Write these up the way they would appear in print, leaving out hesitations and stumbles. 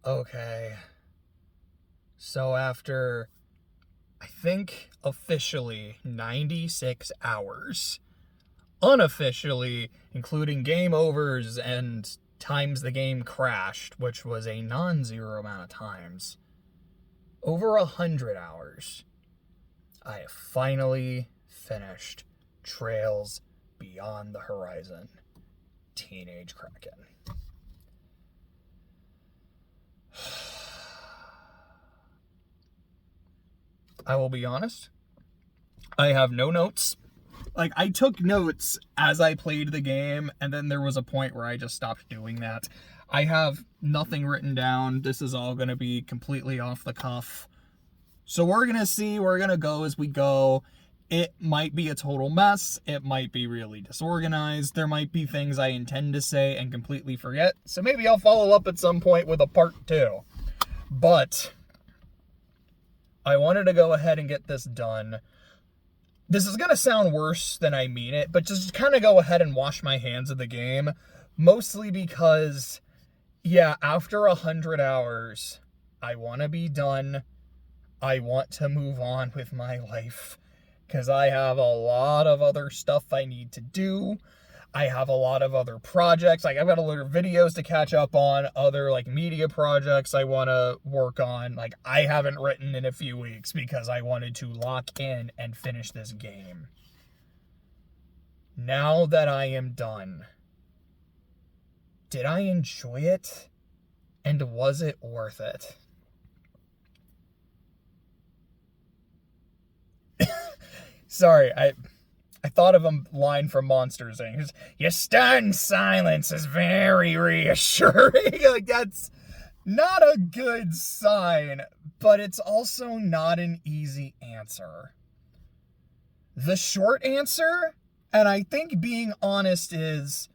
Okay. So after, I think, officially 96 hours, unofficially, including game overs and times the game crashed, which was a non-zero amount of times, over 100 hours, I have finally finished Trails Beyond the Horizon Teenage Kraken. I will be honest, I have no notes. Like, I took notes as I played the game, and then there was a point where I just stopped doing that. I have nothing written down. This is all going to be completely off the cuff. So we're going to see, we're going to go as we go. It might be a total mess. It might be really disorganized. There might be things I intend to say and completely forget. So maybe I'll follow up at some point with a part 2. But I wanted to go ahead and get this done. This is going to sound worse than I mean it, but just kind of go ahead and wash my hands of the game. Mostly because, yeah, after 100 hours, I want to be done. I want to move on with my life. Because I have a lot of other stuff I need to do. I have a lot of other projects. Like, I've got a lot of videos to catch up on, other, like, media projects I want to work on. Like, I haven't written in a few weeks because I wanted to lock in and finish this game. Now that I am done, did I enjoy it? And was it worth it? Sorry, I thought of a line from Monsters, Inc. Your stunned silence is very reassuring. Like, that's not a good sign, but it's also not an easy answer. The short answer, and I think being honest, is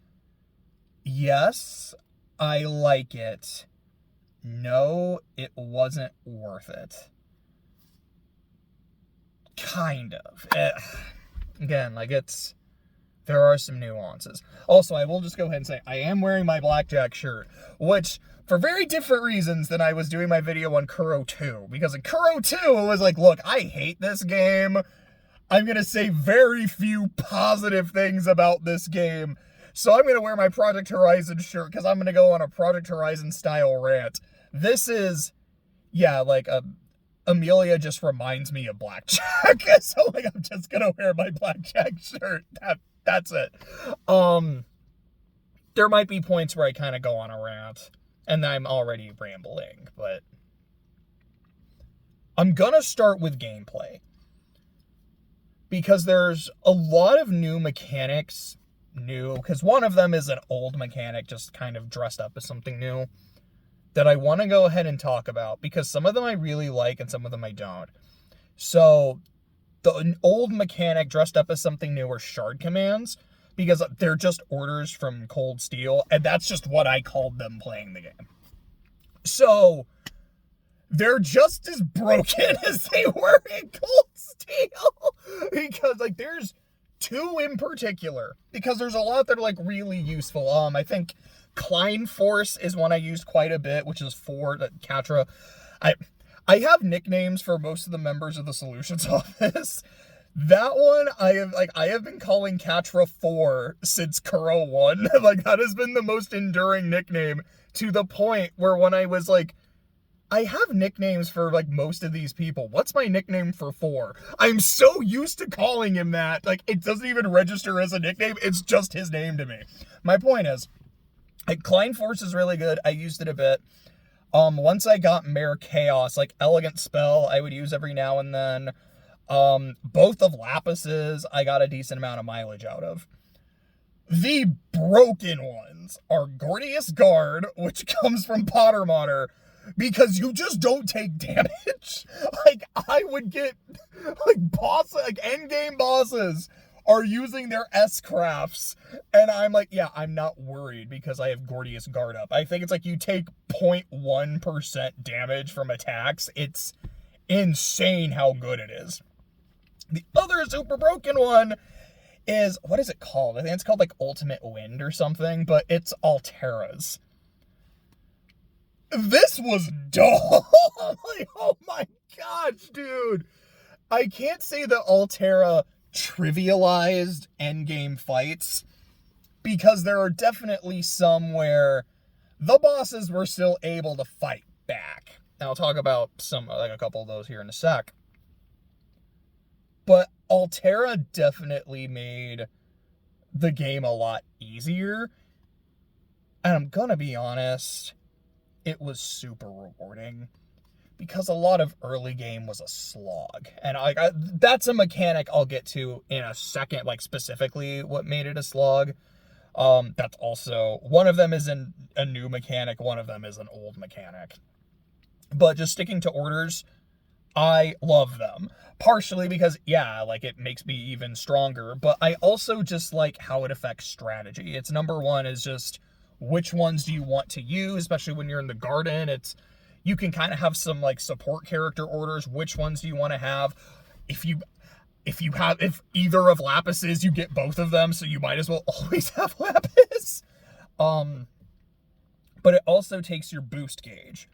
yes, I like it. No, it wasn't worth it. Kind of. Again, like, there are some nuances. Also, I will just go ahead and say, I am wearing my blackjack shirt, which, for very different reasons than I was doing my video on Kuro 2, because in Kuro 2, it was like, look, I hate this game. I'm going to say very few positive things about this game, so I'm going to wear my Project Horizon shirt, because I'm going to go on a Project Horizon style rant. This is, yeah, like, Amelia just reminds me of blackjack, so, like, I'm just gonna wear my blackjack shirt. That's it. There might be points where I kind of go on a rant, and I'm already rambling, but I'm gonna start with gameplay, because there's a lot of new mechanics, because one of them is an old mechanic just kind of dressed up as something new, that I want to go ahead and talk about, because some of them I really like and some of them I don't. So, the old mechanic dressed up as something new are shard commands, because they're just orders from Cold Steel, and that's just what I called them playing the game. So, they're just as broken as they were in Cold Steel, because, like, there's 2 in particular, because there's a lot that are, like, really useful. I think Klein Force is one I used quite a bit, which is for Catra. I have nicknames for most of the members of the Solutions Office. That one, I have been calling Catra 4 since Kuro 1. Like, that has been the most enduring nickname, to the point where when I was like, I have nicknames for, like, most of these people. What's my nickname for 4? I'm so used to calling him that, like, it doesn't even register as a nickname. It's just his name to me. My point is, Klein Force is really good. I used it a bit. Once I got Mare Chaos, like, Elegant Spell, I would use every now and then. Both of Lapis's, I got a decent amount of mileage out of. The broken ones are Gordius Guard, which comes from Potter Modder, because you just don't take damage. Like, I would get, like, endgame bosses are using their S-crafts, and I'm like, yeah, I'm not worried because I have Gordius Guard up. I think it's like you take 0.1% damage from attacks. It's insane how good it is. The other super broken one is, what is it called? I think it's called, like, Ultimate Wind or something, but it's Altera's. This was dull. Like, oh my gosh, dude. I can't say that Altera trivialized endgame fights, because there are definitely some where the bosses were still able to fight back. And I'll talk about a couple of those here in a sec. But Altera definitely made the game a lot easier. And I'm gonna be honest, it was super rewarding, because a lot of early game was a slog. And that's a mechanic I'll get to in a second, like specifically what made it a slog. That's also, one of them is a new mechanic, one of them is an old mechanic. But just sticking to orders, I love them. Partially because, yeah, like, it makes me even stronger, but I also just like how it affects strategy. It's number one is just, which ones do you want to use, especially when you're in the garden. You can kind of have some, like, support character orders. Which ones do you want to have? If either of Lapis's, you get both of them, so you might as well always have Lapis. But it also takes your boost gauge.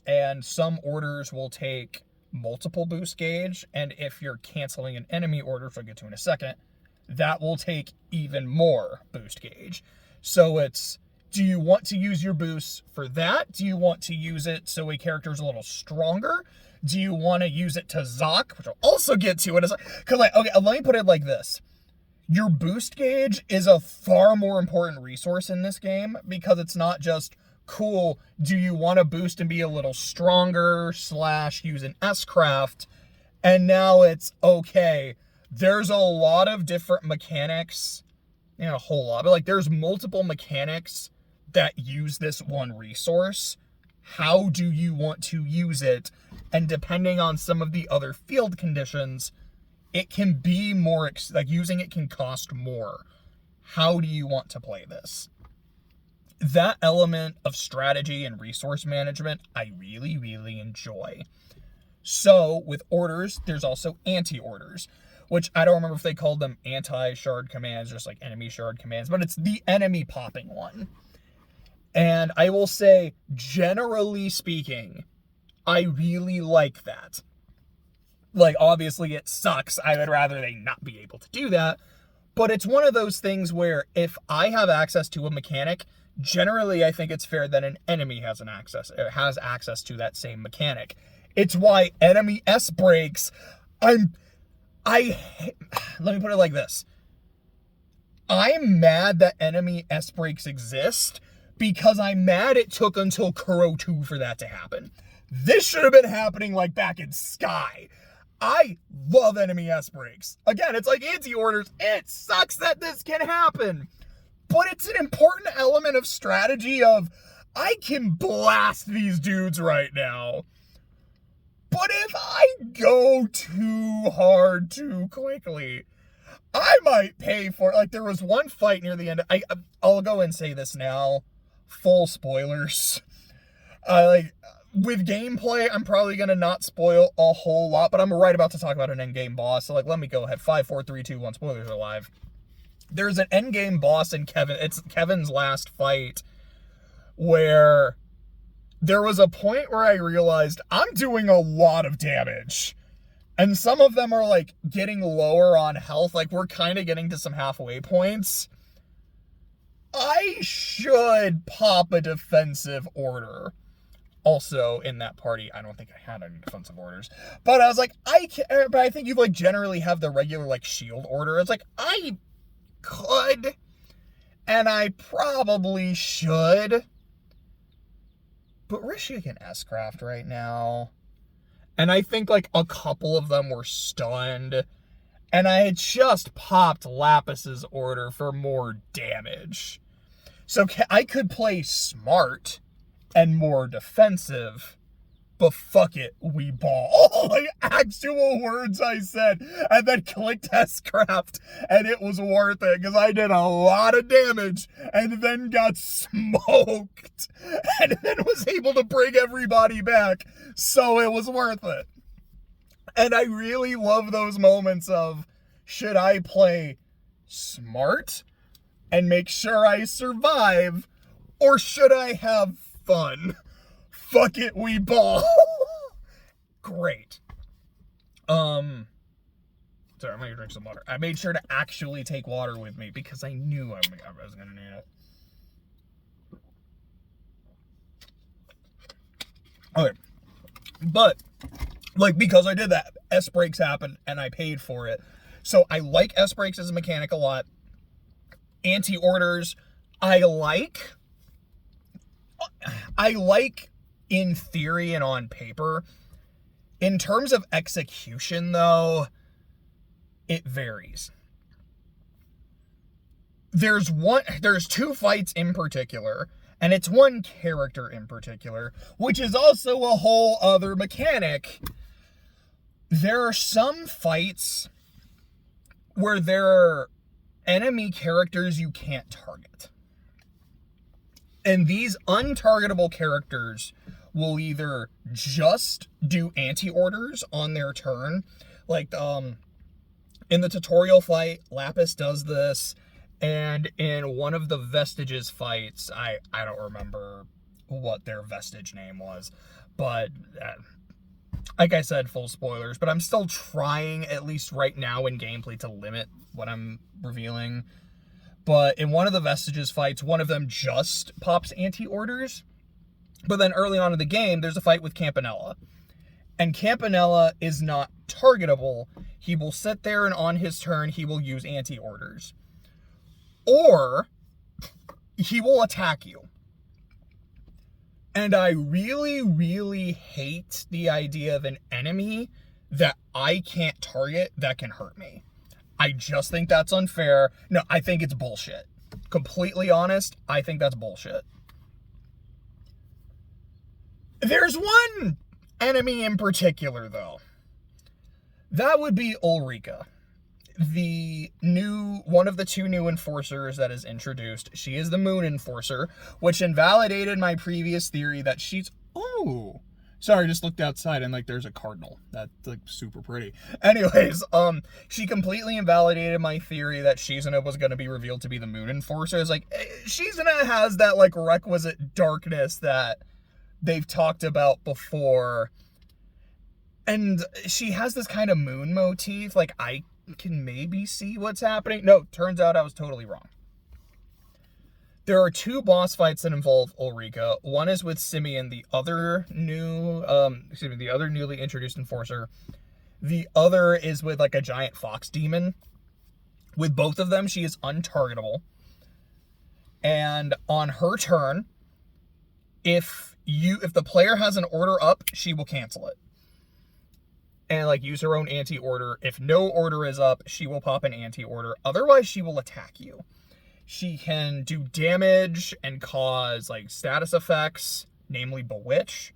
And some orders will take multiple boost gauge, and if you're canceling an enemy order, which I'll get to in a second, that will take even more boost gauge. So it's, do you want to use your boost for that? Do you want to use it so a character's a little stronger? Do you want to use it to Zoc, which I'll also get to it? Because, like, okay, let me put it like this. Your boost gauge is a far more important resource in this game, because it's not just, cool, do you want to boost and be a little stronger / use an S-craft? And now it's, okay, there's a lot of different mechanics, a whole lot, but, like, there's multiple mechanics that use this one resource. How do you want to use it? And depending on some of the other field conditions, it can be more, like, using it can cost more. How do you want to play this? That element of strategy and resource management, I really, really enjoy. So, with orders, there's also anti-orders, which I don't remember if they called them anti-shard commands, just like enemy shard commands, but it's the enemy popping one. And I will say, generally speaking, I really like that. Like, obviously it sucks. I would rather they not be able to do that. But it's one of those things where if I have access to a mechanic, generally I think it's fair that an enemy has access to that same mechanic. It's why enemy S breaks, let me put it like this. I'm mad that enemy S breaks exist, because I'm mad it took until Kuro 2 for that to happen. This should have been happening, like, back in Sky. I love enemy S breaks. Again, it's like anti-orders. It sucks that this can happen. But it's an important element of strategy of, I can blast these dudes right now. But if I go too hard too quickly, I might pay for it. Like, there was one fight near the end. I'll go and say this now. Full spoilers. With gameplay, I'm probably going to not spoil a whole lot, but I'm right about to talk about an endgame boss. So, like, let me go ahead. 5, 4, 3, 2, 1. Spoilers are live. There's an endgame boss in it's Kevin's last fight, where there was a point where I realized I'm doing a lot of damage. And some of them are, like, getting lower on health. Like, we're kind of getting to some halfway points. I should pop a defensive order. Also, in that party, I don't think I had any defensive orders. But I was like, but I think you, like, generally have the regular, like, shield order. It's like, I could, and I probably should. But Rishi can S-craft right now. And I think, like, a couple of them were stunned. And I had just popped Lapis's order for more damage. So I could play smart and more defensive, but fuck it, we ball. All the actual words I said, and then clicked S-craft, and it was worth it, because I did a lot of damage, and then got smoked, and then was able to bring everybody back, so it was worth it. And I really love those moments of, should I play smart and make sure I survive, or should I have fun? fuck it, we ball. Great. Sorry, I'm gonna drink some water. I made sure to actually take water with me because I knew I was gonna need it. Okay. But, like, because I did that, S breaks happened and I paid for it. So I like S breaks as a mechanic a lot. Anti-orders, I like in theory and on paper. In terms of execution, though, it varies. There's two fights in particular, and it's one character in particular, which is also a whole other mechanic. There are some fights where there are enemy characters you can't target. And these untargetable characters will either just do anti-orders on their turn. Like, in the tutorial fight, Lapis does this. And in one of the Vestiges fights, I don't remember what their Vestige name was. But, like I said, full spoilers. But I'm still trying, at least right now in gameplay, to limit what I'm revealing. But in one of the Vestiges fights, one of them just pops anti-orders. But then early on in the game, there's a fight with Campanella. And Campanella is not targetable. He will sit there and on his turn, he will use anti-orders. Or he will attack you. And I really, really hate the idea of an enemy that I can't target that can hurt me. I just think that's unfair. No, I think it's bullshit. Completely honest, I think that's bullshit. There's one enemy in particular, though. That would be Ulrika. One of the two new enforcers that is introduced. She is the Moon Enforcer, which invalidated my previous theory that she's... Oh! Sorry, I just looked outside and, like, there's a cardinal. That's, like, super pretty. Anyways, she completely invalidated my theory that Shizuna was going to be revealed to be the Moon Enforcer. It's like, Shizuna has that, like, requisite darkness that they've talked about before. And she has this kind of moon motif. Like, I can maybe see what's happening. No, turns out I was totally wrong. There are two boss fights that involve Ulrika. One is with Simeon, the other newly introduced enforcer. The other is with, like, a giant fox demon. With both of them, she is untargetable. And on her turn, if the player has an order up, she will cancel it. And, like, use her own anti-order. If no order is up, she will pop an anti-order. Otherwise, she will attack you. She can do damage and cause, like, status effects, namely Bewitch.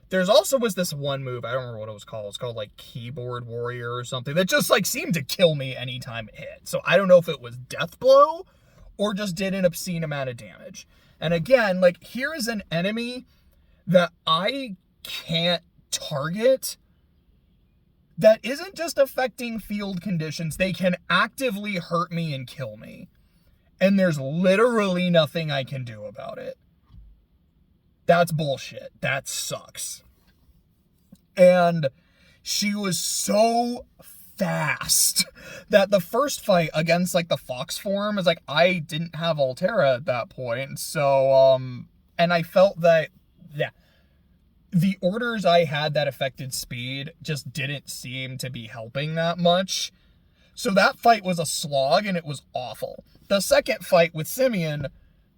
There's also was this one move, I don't remember what it was called. It's called, like, Keyboard Warrior or something, that just, like, seemed to kill me anytime it hit. So I don't know if it was Death Blow or just did an obscene amount of damage. And again, like, here is an enemy that I can't target that isn't just affecting field conditions. They can actively hurt me and kill me. And there's literally nothing I can do about it. That's bullshit. That sucks. And she was so fast that the first fight against, like, the fox form is like, I didn't have Altera at that point. So, and I felt that, yeah, the orders I had that affected speed just didn't seem to be helping that much. So that fight was a slog and it was awful. The second fight with Simeon,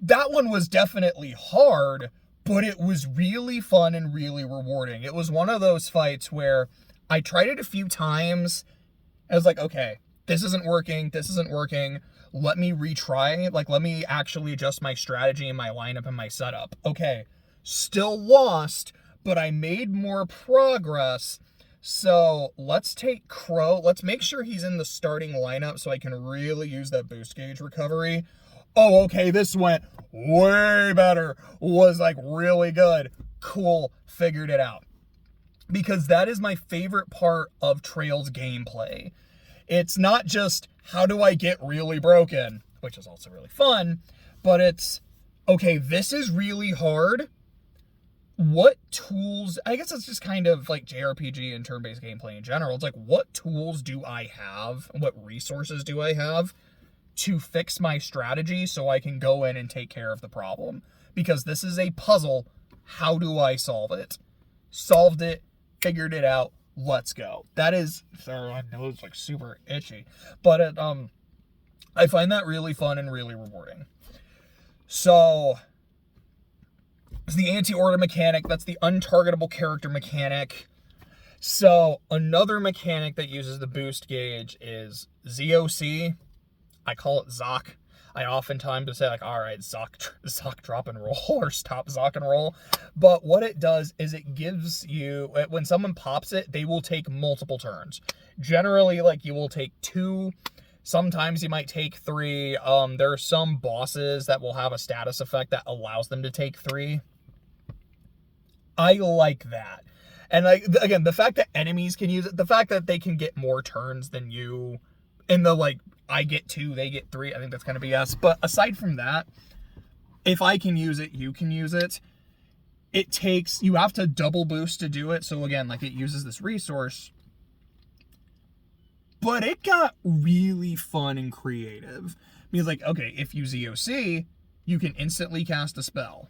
that one was definitely hard, but it was really fun and really rewarding. It was one of those fights where I tried it a few times. I was like, okay, this isn't working. Let me retry. Like, let me actually adjust my strategy and my lineup and my setup. Okay, still lost, but I made more progress. So let's take Crow. Let's make sure he's in the starting lineup so I can really use that boost gauge recovery. Oh, okay, this went way better. Was, like, really good. Cool, figured it out. Because that is my favorite part of Trail's gameplay. It's not just, how do I get really broken? Which is also really fun. But it's, okay, this is really hard. what tools, I guess it's just kind of like JRPG and turn-based gameplay in general. It's like, what tools do I have? What resources do I have to fix my strategy so I can go in and take care of the problem? Because this is a puzzle. How do I solve it? Solved it, figured it out, let's go. That is, sorry, my nose is like super itchy. But I find that really fun and really rewarding. So, it's the anti-order mechanic. That's the untargetable character mechanic. So, another mechanic that uses the boost gauge is ZOC. I call it Zoc. I oftentimes say, like, all right, Zoc drop and roll, or stop Zoc and roll. But what it does is it gives you, when someone pops it, they will take multiple turns. Generally, like, you will take 2. Sometimes you might take 3. There are some bosses that will have a status effect that allows them to take 3. I like that. And, like, again, the fact that enemies can use it, the fact that they can get more turns than you, in the, like, I get 2, they get 3, I think that's going to be us. But aside from that, if I can use it, you can use it. It takes, you have to double boost to do it. So again, like, it uses this resource. But it got really fun and creative. Because, like, okay, if you ZOC, you can instantly cast a spell.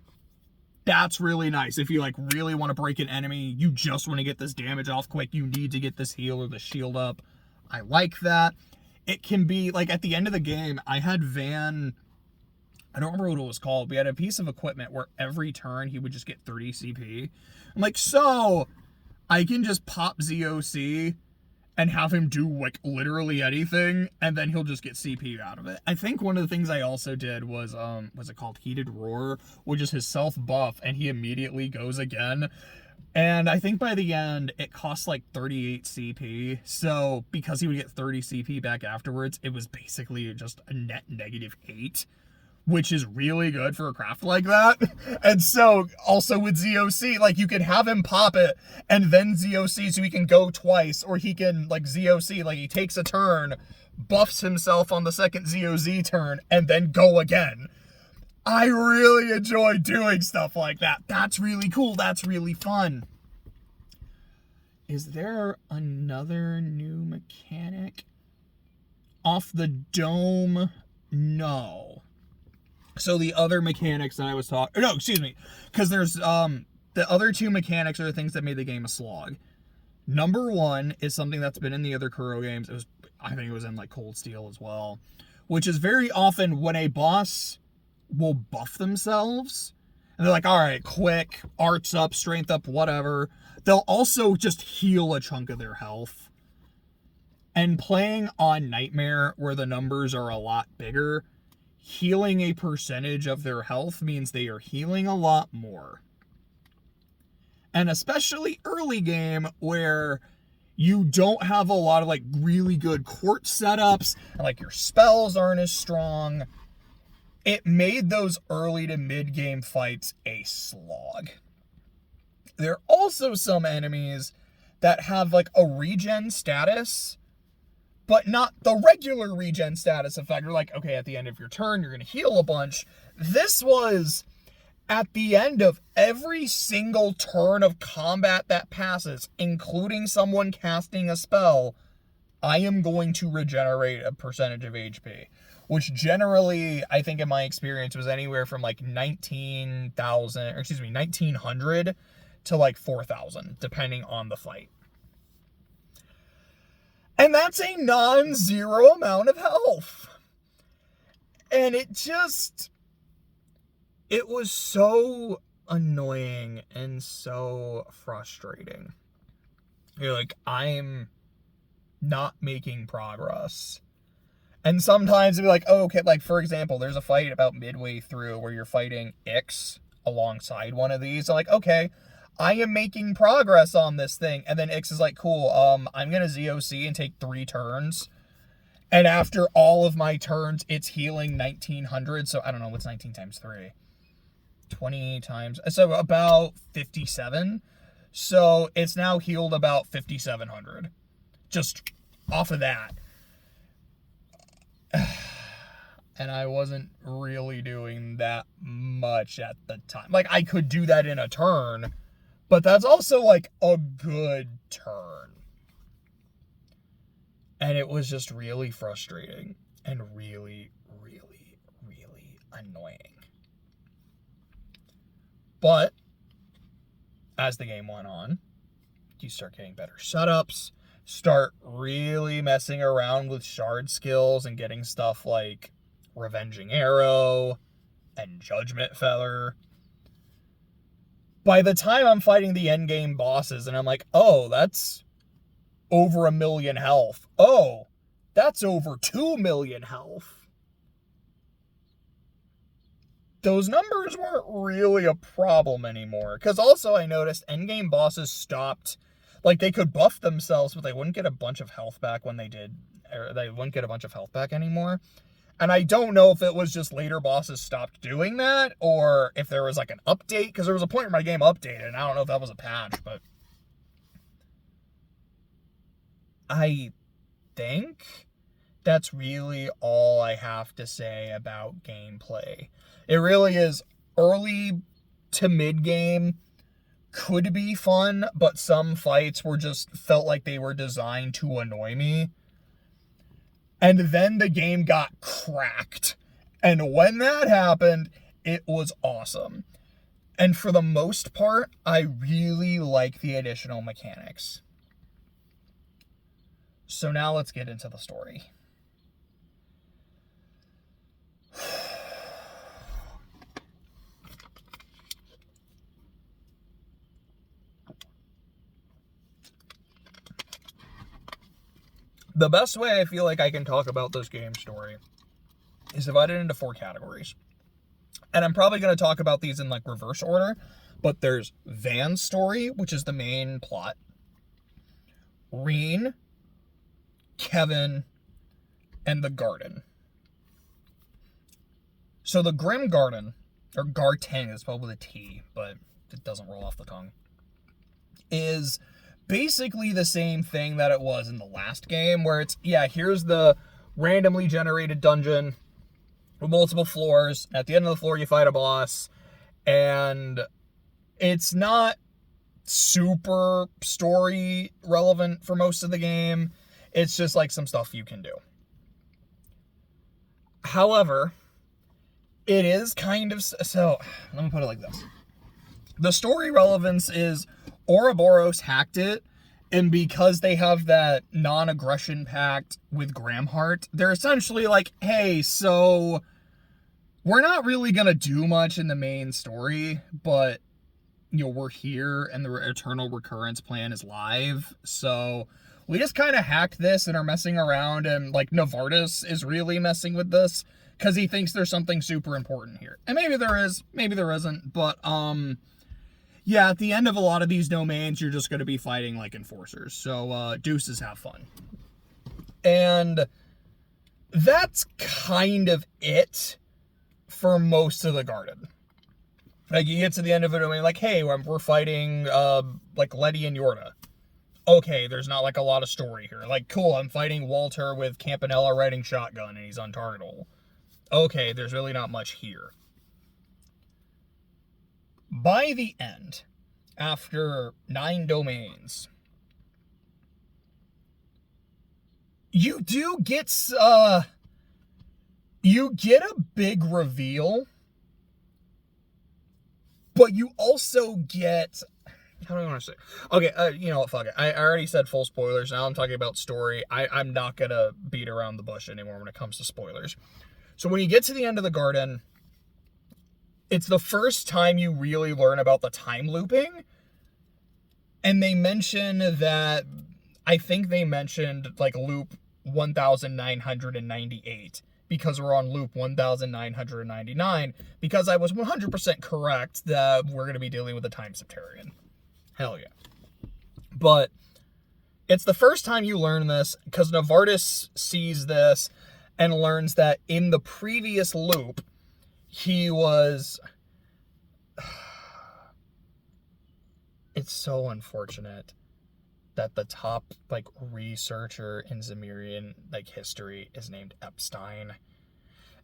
That's really nice. If you, like, really want to break an enemy, you just want to get this damage off quick, you need to get this heal or the shield up. I like that. It can be, like, at the end of the game, I had Van, I don't remember what it was called. We had a piece of equipment where every turn he would just get 30 CP. I'm like, so, I can just pop ZOC and have him do, like, literally anything, and then he'll just get CP out of it. I think one of the things I also did was it called Heated Roar, which is his self-buff, and he immediately goes again. And I think by the end, it cost like 38 CP. So, because he would get 30 CP back afterwards, it was basically just a net -8, which is really good for a craft like that. And so, also with ZOC, like, you could have him pop it, and then ZOC so he can go twice, or he can, like, ZOC, like, he takes a turn, buffs himself on the second ZOZ turn, and then go again. I really enjoy doing stuff like that. That's really cool. That's really fun. Is there another new mechanic? Off the dome? No. So the other mechanics that I was talking... No, excuse me. Because there's... the other 2 mechanics are the things that made the game a slog. Number 1 is something that's been in the other Kuro games. I think it was in, like, Cold Steel as well. Which is very often when a boss will buff themselves, and they're like, all right, quick, arts up, strength up, whatever. They'll also just heal a chunk of their health. And playing on Nightmare, where the numbers are a lot bigger, healing a percentage of their health means they are healing a lot more. And especially early game, where you don't have a lot of, like, really good court setups, and, like, your spells aren't as strong. It made those early to mid-game fights a slog. There are also some enemies that have, like, a regen status, but not the regular regen status effect. You're like, okay, at the end of your turn, you're going to heal a bunch. This was at the end of every single turn of combat that passes, including someone casting a spell, I am going to regenerate a percentage of HP. Which generally, I think in my experience, was anywhere from like 1900 to like 4,000, depending on the fight. And that's a non-zero amount of health. And it was so annoying and so frustrating. You're like, I'm not making progress. And sometimes it'd be like, oh, okay, like, for example, there's a fight about midway through where you're fighting Ix alongside one of these. So, like, okay, I am making progress on this thing. And then Ix is like, cool, I'm going to ZOC and take 3 turns. And after all of my turns, it's healing 1900. So, I don't know, what's 19 times 3? 20 times, so about 57. So, it's now healed about 5,700. Just off of that. And I wasn't really doing that much at the time. Like, I could do that in a turn, But that's also like a good turn. And it was just really frustrating and really, really, really annoying. But as the game went on, you start getting better setups, start really messing around with shard skills and getting stuff like Revenging Arrow and Judgment Feather. By the time I'm fighting the endgame bosses and I'm like, oh, that's over 1 million health. Oh, that's over 2 million health. Those numbers weren't really a problem anymore. Because also I noticed endgame bosses stopped, like they could buff themselves, but they wouldn't get a bunch of health back when they did, or they wouldn't get a bunch of health back anymore. And I don't know if it was just later bosses stopped doing that, or if there was like an update, because there was a point where my game updated, and I don't know if that was a patch, but I think that's really all I have to say about gameplay. It really is early to mid-game, could be fun, but some fights were just felt like they were designed to annoy me. And then the game got cracked. And when that happened, it was awesome. And for the most part, I really like the additional mechanics. So now let's get into the story. The best way I feel like I can talk about this game story is divided into 4 categories. And I'm probably going to talk about these in like reverse order, but there's Van's story, which is the main plot. Reen, Kevin, and the garden. So the Grim Garden, or Garten is spelled with a T, but it doesn't roll off the tongue, is basically the same thing that it was in the last game, where it's, yeah, here's the randomly generated dungeon with multiple floors. At the end of the floor, you fight a boss, and it's not super story relevant for most of the game. It's just like some stuff you can do. However, it is kind of, so let me put it like this. The story relevance is Ouroboros hacked it, and because they have that non-aggression pact with Gramhart, they're essentially like, hey, so we're not really gonna do much in the main story, but, you know, we're here, and the Eternal Recurrence plan is live, so we just kind of hacked this and are messing around, and, like, Novartis is really messing with this, because he thinks there's something super important here. And maybe there is, maybe there isn't, but, yeah, at the end of a lot of these domains, you're just going to be fighting like enforcers. So, deuces, have fun. And that's kind of it for most of the garden. Like, you get to the end of a domain, like, hey, we're fighting, like, Letty and Yorda. Okay, there's not, like, a lot of story here. Like, cool, I'm fighting Walter with Campanella riding shotgun, and he's untargetable. Okay, there's really not much here. By the end, after 9 domains, you do get, you get a big reveal, but you also get, how do I want to say? Okay, you know what, fuck it. I already said full spoilers, now I'm talking about story. I'm not gonna beat around the bush anymore when it comes to spoilers. So when you get to the end of the garden, it's the first time you really learn about the time looping. And they mention that, I think they mentioned like loop 1998 because we're on loop 1999, because I was 100% correct that we're going to be dealing with a time Septarian. Hell yeah. But it's the first time you learn this because Novartis sees this and learns that in the previous loop, he was, it's so unfortunate that the top, like, researcher in Zemirian, like, history is named Epstein.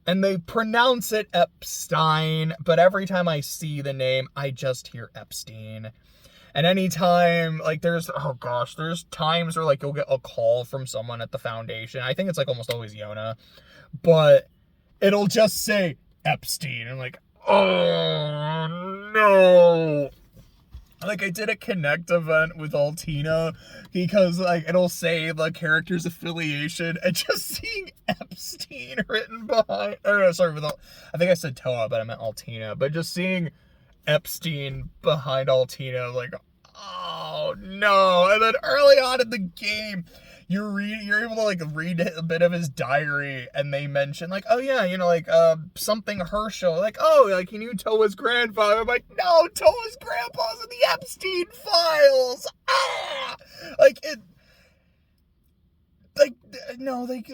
And they pronounce it Epstein, but every time I see the name, I just hear Epstein. And anytime, like, there's times where, like, you'll get a call from someone at the Foundation. I think it's, like, almost always Yona. But it'll just say Epstein. And, like, oh, no. Like, I did a Connect event with Altina because, like, it'll say the character's affiliation, and just seeing Epstein written behind, I think I said Toa, but I meant Altina, but just seeing Epstein behind Altina, like, oh no. And then early on in the game, you're able to, like, read a bit of his diary, and they mention, like, oh yeah, you know, like, something Herschel, like, oh, like, he knew Toa's grandfather. I'm like, no, Toa's grandpa's in the Epstein files. Like, it, like, no, like,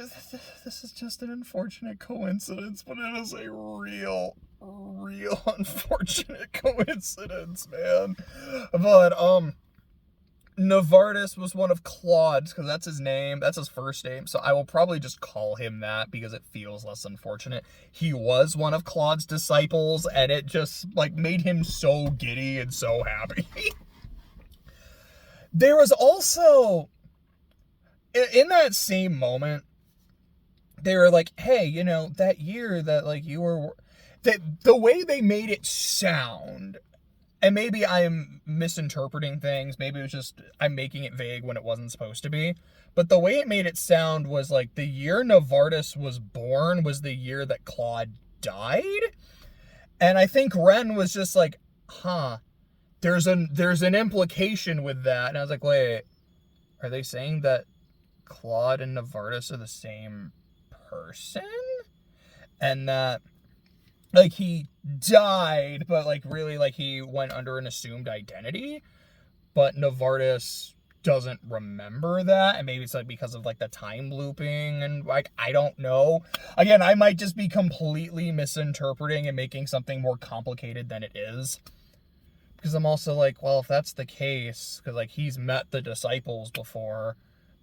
this is just an unfortunate coincidence, but it is a real unfortunate coincidence, man. But, Novartis was one of Claude's, because that's his name, that's his first name, so I will probably just call him that because it feels less unfortunate. He was one of Claude's disciples, and it just, like, made him so giddy and so happy. There was also, in that same moment, they were like, hey, you know, that year that, like, you were, the way they made it sound, and maybe I'm misinterpreting things, maybe it was just, I'm making it vague when it wasn't supposed to be, but the way it made it sound was like, the year Novartis was born was the year that Claude died, and I think Ren was just like, huh, there's an implication with that, and I was like, wait, are they saying that Claude and Novartis are the same person? And that, like, he died, but, like, really, like, he went under an assumed identity, but Novartis doesn't remember that, and maybe it's, like, because of, like, the time looping, and, like, I don't know. Again, I might just be completely misinterpreting and making something more complicated than it is, because I'm also like, well, if that's the case, because, like, he's met the disciples before,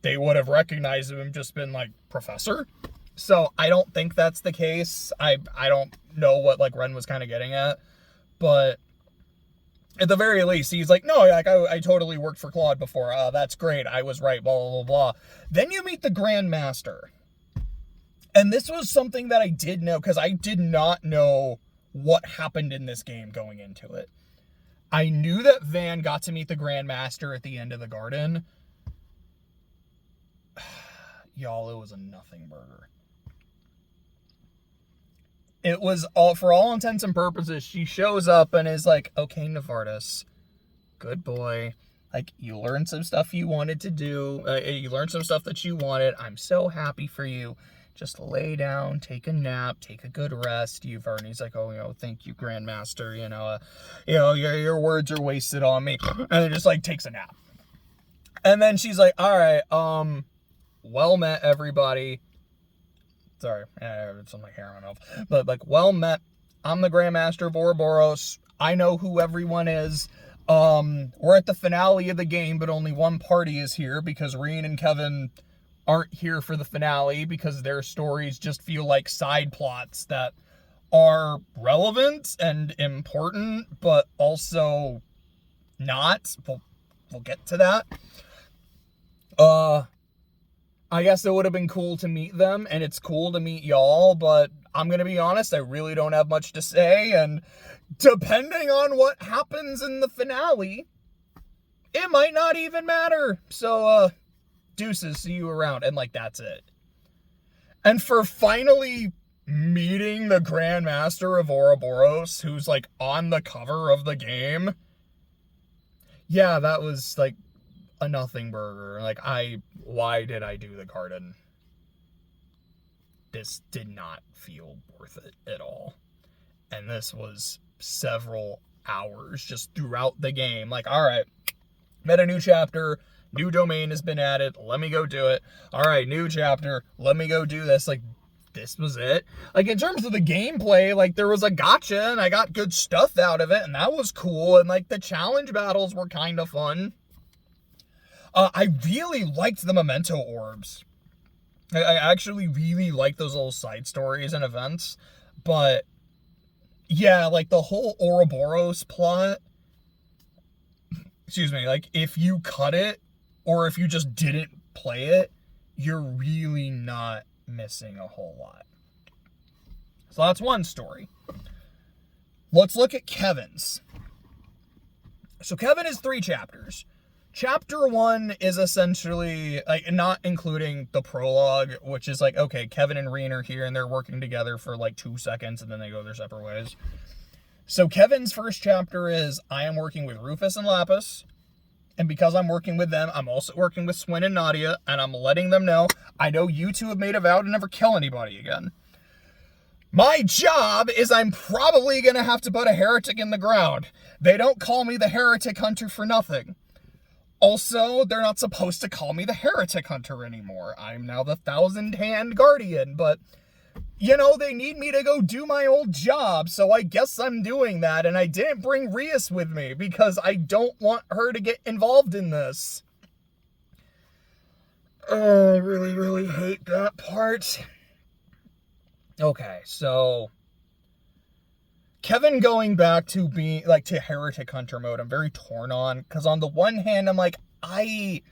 they would have recognized him and just been like, Professor? So I don't think that's the case. I don't know what, like, Ren was kind of getting at, but at the very least, he's like, no, like, I totally worked for Claude before. That's great. I was right, blah, blah, blah, blah. Then you meet the Grandmaster. And this was something that I did know, because I did not know what happened in this game going into it. I knew that Van got to meet the Grandmaster at the end of the garden. Y'all, it was a nothing burger. It was all, for all intents and purposes, she shows up and is like, okay, Novartis, good boy. Like, you learned some stuff you wanted to do. You learned some stuff that you wanted. I'm so happy for you. Just lay down, take a nap, take a good rest. You've earned. He's like, oh, you know, thank you, Grandmaster. Your words are wasted on me. And then just, like, takes a nap. And then she's like, all right, well met, everybody. Sorry, it's on my hair, I don't know. But, like, well met. I'm the Grandmaster of Ouroboros. I know who everyone is. We're at the finale of the game, but only one party is here because Reen and Kevin aren't here for the finale because their stories just feel like side plots that are relevant and important, but also not. We'll get to that. I guess it would have been cool to meet them, and it's cool to meet y'all, but I'm gonna be honest, I really don't have much to say, and depending on what happens in the finale, it might not even matter. So, deuces, see you around, and, like, that's it. And for finally meeting the Grandmaster of Ouroboros, who's, like, on the cover of the game, yeah, that was, like, a nothing burger. Like, why did I do the garden? This did not feel worth it at all. And this was several hours just throughout the game. Like, all right, met a new chapter, new domain has been added, let me go do it. All right, new chapter, let me go do this. Like, this was it. Like, in terms of the gameplay, like, there was a gotcha, and I got good stuff out of it, and that was cool, and, like, the challenge battles were kind of fun. I really liked the memento orbs. I actually really like those little side stories and events, but yeah, like, the whole Ouroboros plot, excuse me, like if you cut it or if you just didn't play it, you're really not missing a whole lot. So that's one story. Let's look at Kevin's. So Kevin is 3 chapters. Chapter 1 is essentially, like, not including the prologue, which is like, okay, Kevin and Reen are here and they're working together for like 2 seconds and then they go their separate ways. So Kevin's first chapter is, I am working with Rufus and Lapis, and because I'm working with them, I'm also working with Swin and Nadia, and I'm letting them know, I know you two have made a vow to never kill anybody again. My job is I'm probably going to have to put a heretic in the ground. They don't call me the Heretic Hunter for nothing. Also, they're not supposed to call me the Heretic Hunter anymore. I'm now the 1,000-Hand Guardian, but, you know, they need me to go do my old job, so I guess I'm doing that, and I didn't bring Rias with me, because I don't want her to get involved in this. I really, really hate that part. Okay, so Kevin going back to being, like, to Heretic Hunter mode, I'm very torn on, because on the one hand, I'm like, I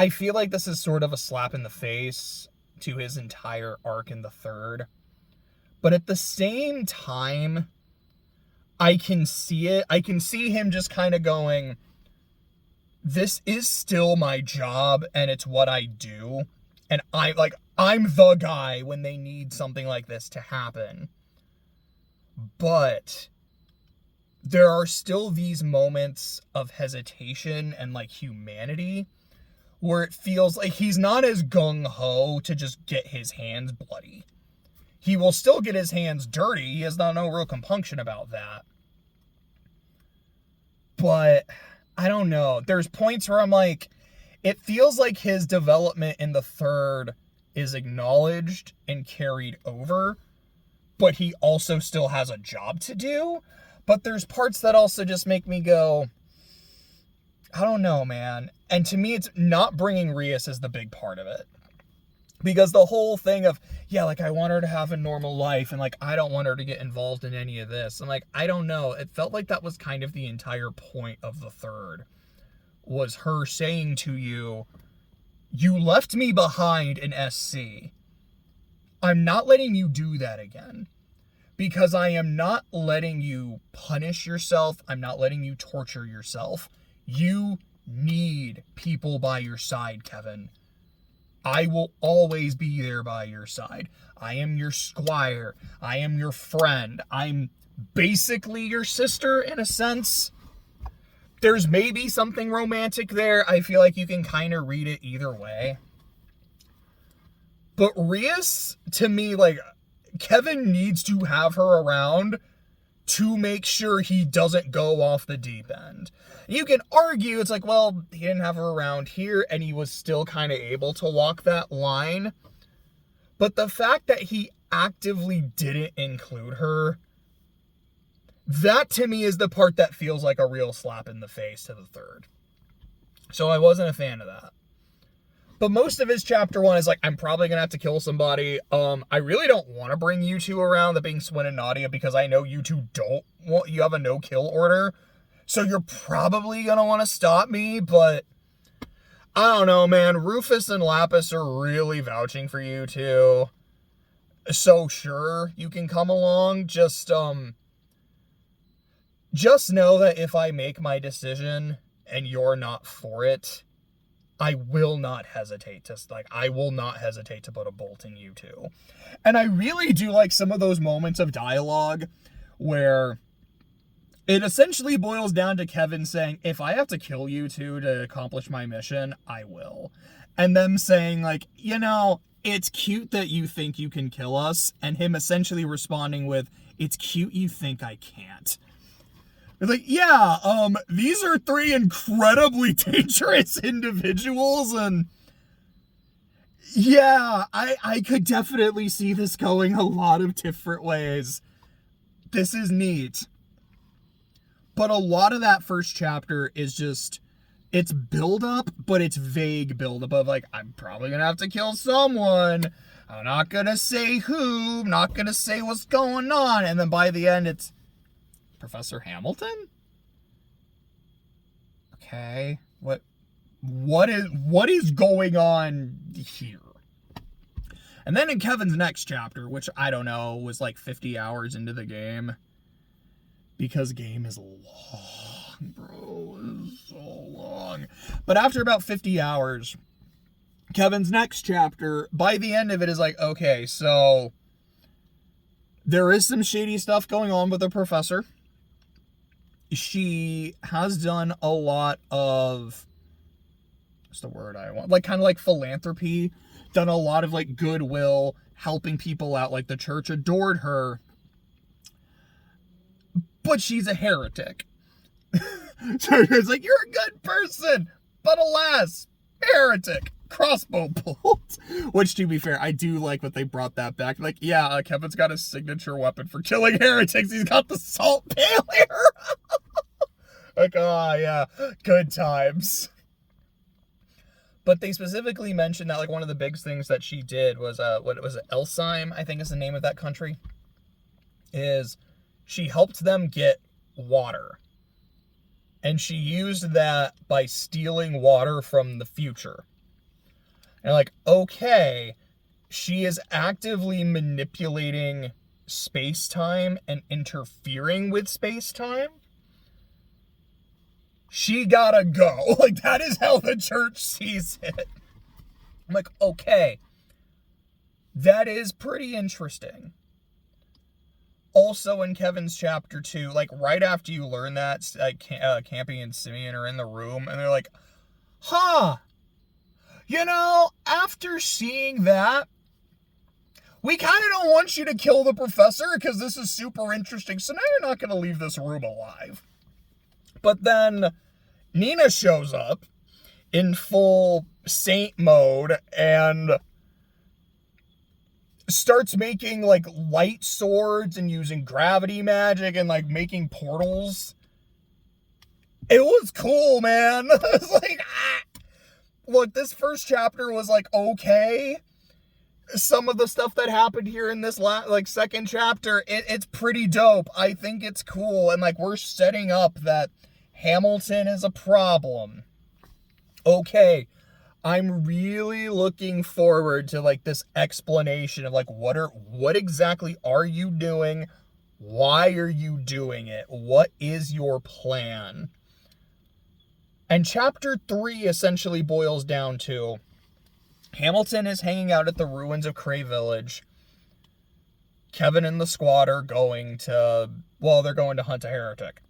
feel like this is sort of a slap in the face to his entire arc in the 3rd, but at the same time, I can see it. I can see him just kind of going, this is still my job, and it's what I do, and I'm the guy when they need something like this to happen. But there are still these moments of hesitation and, like, humanity where it feels like he's not as gung-ho to just get his hands bloody. He will still get his hands dirty. He has no real compunction about that. But I don't know. There's points where I'm like, it feels like his development in the 3rd is acknowledged and carried over, but he also still has a job to do. But there's parts that also just make me go, I don't know, man. And to me, it's not bringing Rias as the big part of it. Because the whole thing of, yeah, like, I want her to have a normal life, and, like, I don't want her to get involved in any of this. And, like, I don't know. It felt like that was kind of the entire point of the 3rd. Was her saying to you, you left me behind in SC. I'm not letting you do that again. Because I am not letting you punish yourself. I'm not letting you torture yourself. You need people by your side, Kevin. I will always be there by your side. I am your squire. I am your friend. I'm basically your sister in a sense. There's maybe something romantic there. I feel like you can kind of read it either way. But Rias, to me, like, Kevin needs to have her around to make sure he doesn't go off the deep end. You can argue, it's like, well, he didn't have her around here, and he was still kind of able to walk that line. But the fact that he actively didn't include her, that to me is the part that feels like a real slap in the face to the 3rd. So I wasn't a fan of that. But most of his chapter 1 is like, I'm probably going to have to kill somebody. I really don't want to bring you two around, the being Swin and Nadia, because I know you two you have a no-kill order. So you're probably going to want to stop me, but I don't know, man. Rufus and Lapis are really vouching for you two. So sure, you can come along. Just know that if I make my decision and you're not for it, I will not hesitate to put a bolt in you two. And I really do like some of those moments of dialogue where it essentially boils down to Kevin saying, if I have to kill you two to accomplish my mission, I will. And them saying, like, you know, it's cute that you think you can kill us. And him essentially responding with, it's cute you think I can't. It's like, yeah, these are 3 incredibly dangerous individuals, and yeah, I could definitely see this going a lot of different ways. This is neat. But a lot of that first chapter is just, it's build-up, but it's vague build-up of, like, I'm probably gonna have to kill someone. I'm not gonna say who, I'm not gonna say what's going on, and then by the end it's, Professor Hamilton? okay, what is going on here? And then in Kevin's next chapter, which I don't know, was like 50 hours into the game, because game is long, bro, it's so long. But after about 50 hours, Kevin's next chapter, by the end of it, is like, okay, so there is some shady stuff going on with the professor. She has done a lot of, what's the word I want? Like, kind of like philanthropy, done a lot of like goodwill, helping people out. Like, the church adored her, but she's a heretic. So it's like, you're a good person, but alas, heretic. Crossbow bolt. Which, to be fair, I do like what they brought that back. Like, yeah, Kevin's got his signature weapon for killing heretics. He's got the salt paler. Like, oh, yeah, good times. But they specifically mentioned that, like, one of the big things that she did was, what was it, Elsheim, I think is the name of that country, is she helped them get water. And she used that by stealing water from the future. And like, okay, she is actively manipulating space-time and interfering with space-time. She gotta go. Like, that is how the church sees it. I'm like, okay, that is pretty interesting. Also in Kevin's chapter 2, like, right after you learn that, like, Campy and Simeon are in the room, and they're like, huh, you know, after seeing that, we kind of don't want you to kill the professor because this is super interesting, so now you're not going to leave this room alive. But then Nina shows up in full saint mode and starts making, like, light swords and using gravity magic and, like, making portals. It was cool, man. I was like, ah. Look, this first chapter was, like, okay. Some of the stuff that happened here in this, second chapter, it's pretty dope. I think it's cool. And, like, we're setting up that Hamilton is a problem. Okay. I'm really looking forward to, like, this explanation of, like, what exactly are you doing? Why are you doing it? What is your plan? And chapter 3 essentially boils down to Hamilton is hanging out at the ruins of Cray Village. Kevin and the squad are going to hunt a heretic.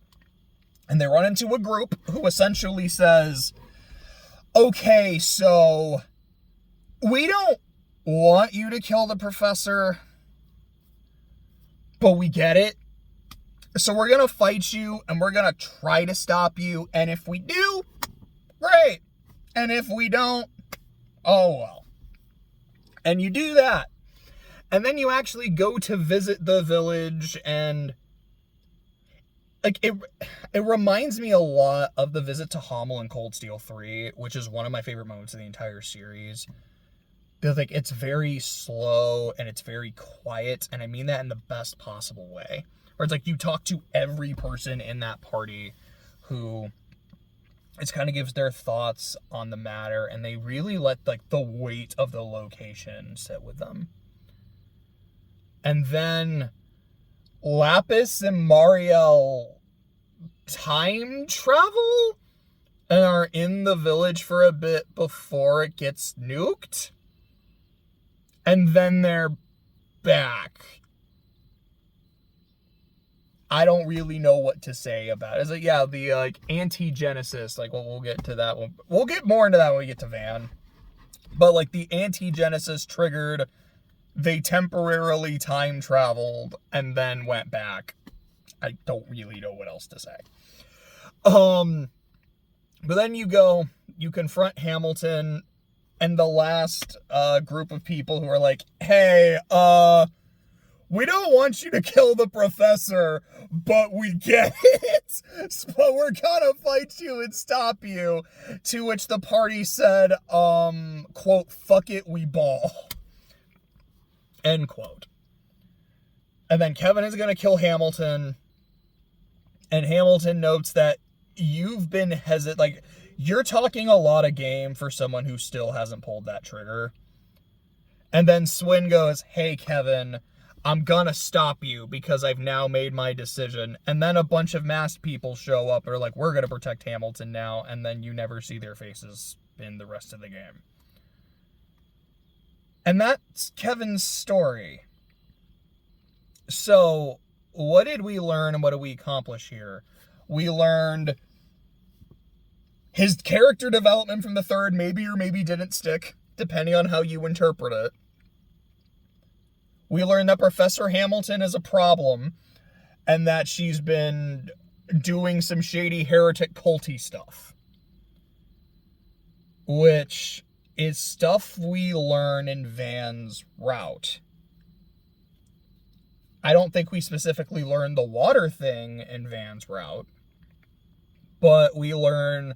And they run into a group who essentially says, okay, so we don't want you to kill the professor, but we get it. So we're going to fight you, and we're going to try to stop you. And if we do, great. And if we don't, oh well. And you do that. And then you actually go to visit the village, and like it reminds me a lot of the visit to Hamel in Cold Steel 3, which is one of my favorite moments of the entire series. Because, like, it's very slow and it's very quiet, and I mean that in the best possible way. Where it's like you talk to every person in that party who it kind of gives their thoughts on the matter, and they really let, like, the weight of the location sit with them. And then Lapis and Mariel time travel and are in the village for a bit before it gets nuked. And then they're back. I don't really know what to say about it. It's like, yeah, the, like, anti-Genesis, like, well, we'll get to that one. We'll get more into that when we get to Van. But, like, the anti-Genesis triggered, they temporarily time traveled and then went back. I don't really know what else to say. But then you confront Hamilton and the last group of people who are like, hey, we don't want you to kill the professor, but we get it. So we're gonna fight you and stop you. To which the party said, quote, fuck it, we ball. End quote. And then Kevin is gonna kill Hamilton. And Hamilton notes that you've been hesitant. Like, you're talking a lot of game for someone who still hasn't pulled that trigger. And then Swin goes, hey, Kevin, I'm gonna stop you because I've now made my decision. And then a bunch of masked people show up and are like, we're gonna protect Hamilton now. And then you never see their faces in the rest of the game. And that's Kevin's story. So, what did we learn and what did we accomplish here? We learned his character development from the third maybe or maybe didn't stick, depending on how you interpret it. We learned that Professor Hamilton is a problem and that she's been doing some shady heretic culty stuff. Which is stuff we learn in Van's route. I don't think we specifically learned the water thing in Van's route, but we learn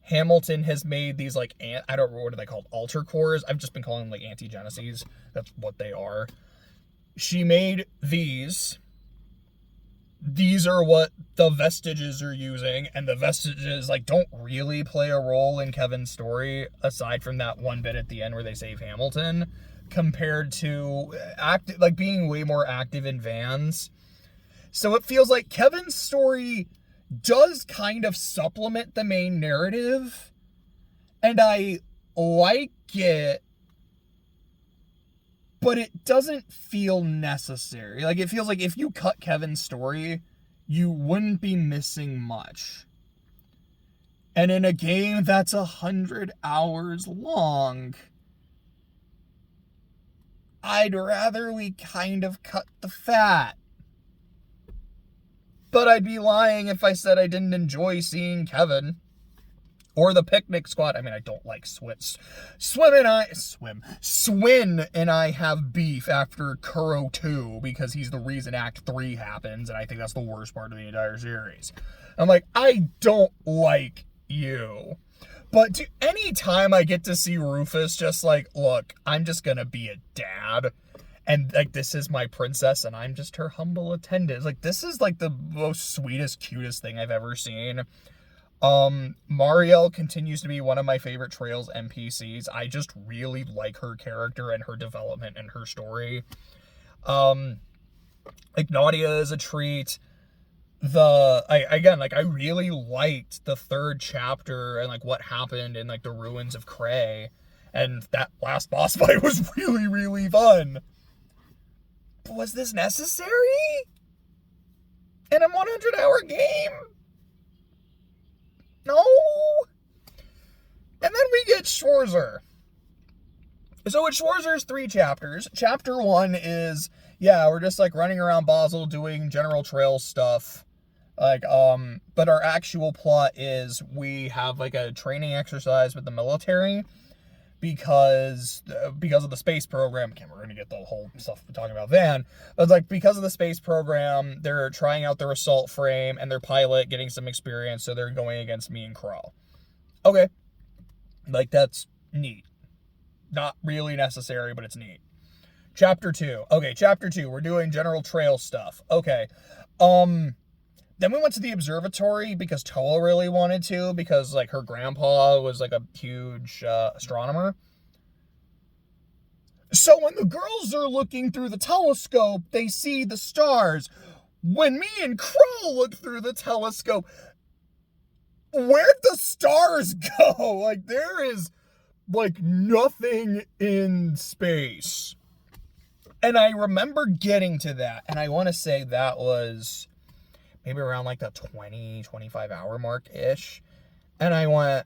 Hamilton has made these, like, I don't know, what are they called? Altar cores? I've just been calling them, like, anti-geneses. That's what they are. She made these. These are what the vestiges are using, and the vestiges, like, don't really play a role in Kevin's story, aside from that one bit at the end where they save Hamilton, compared to being way more active in Van's. So it feels like Kevin's story does kind of supplement the main narrative, and I like it, but it doesn't feel necessary. Like, it feels like if you cut Kevin's story, you wouldn't be missing much. And in a game that's 100 hours long, I'd rather we kind of cut the fat. But I'd be lying if I said I didn't enjoy seeing Kevin. Or the Picnic Squad. I mean, I don't like Swin and I have beef after Kuro 2 because he's the reason Act 3 happens, and I think that's the worst part of the entire series. I'm like, I don't like you. But any time I get to see Rufus just like, look, I'm just gonna be a dad, and like, this is my princess, and I'm just her humble attendant. Like, this is like the most sweetest, cutest thing I've ever seen. Marielle continues to be one of my favorite Trails NPCs. I just really like her character and her development and her story. Like, Nadia is a treat. I really liked the third chapter and like what happened in like the ruins of Cray, and that last boss fight was really, really fun. But was this necessary in a 100-hour game? No. And then we get Schwarzer. So with Schwarzer's 3 chapters. Chapter 1 is, yeah, we're just like running around Basel doing general trail stuff. Like, but our actual plot is we have like a training exercise with the military because of the space program. Okay, we're gonna get the whole stuff we're talking about then. But it's like, because of the space program, they're trying out their assault frame and their pilot getting some experience, so they're going against me and Crow. Okay. Like, that's neat. Not really necessary, but it's neat. Chapter 2. Okay, Chapter 2. We're doing general trail stuff. Okay. Then we went to the observatory because Toa really wanted to, because like her grandpa was like a huge astronomer. So when the girls are looking through the telescope, they see the stars. When me and Crow look through the telescope, where'd the stars go? Like, there is like nothing in space. And I remember getting to that, and I want to say that was maybe around like the 20-25 hour mark-ish. And I went,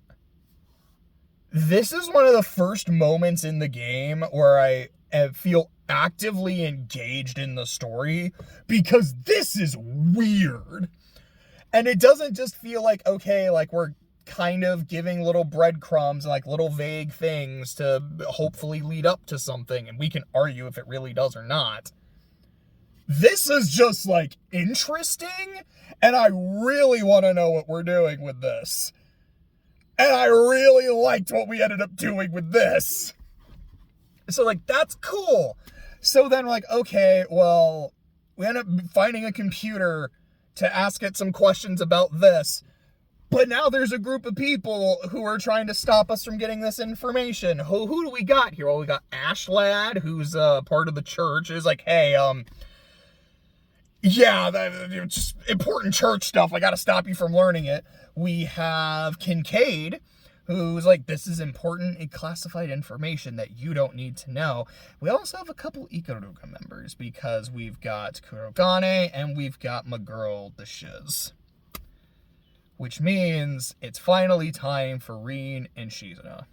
this is one of the first moments in the game where I feel actively engaged in the story, because this is weird. And it doesn't just feel like, okay, like we're kind of giving little breadcrumbs, like little vague things to hopefully lead up to something, and we can argue if it really does or not. This is just like interesting, and I really want to know what we're doing with this. And I really liked what we ended up doing with this. So like, that's cool. So then we're like, okay, well, we end up finding a computer to ask it some questions about this. But now there's a group of people who are trying to stop us from getting this information. Who do we got here? Well, we got Ashlad, who's part of the church, is like, hey, yeah, just important church stuff. I gotta stop you from learning it. We have Kincaid, who's like, this is important and classified information that you don't need to know. We also have a couple Ikaruga members, because we've got Kurogane and we've got my girl, the Shiz. Which means it's finally time for Rin and Shizuna.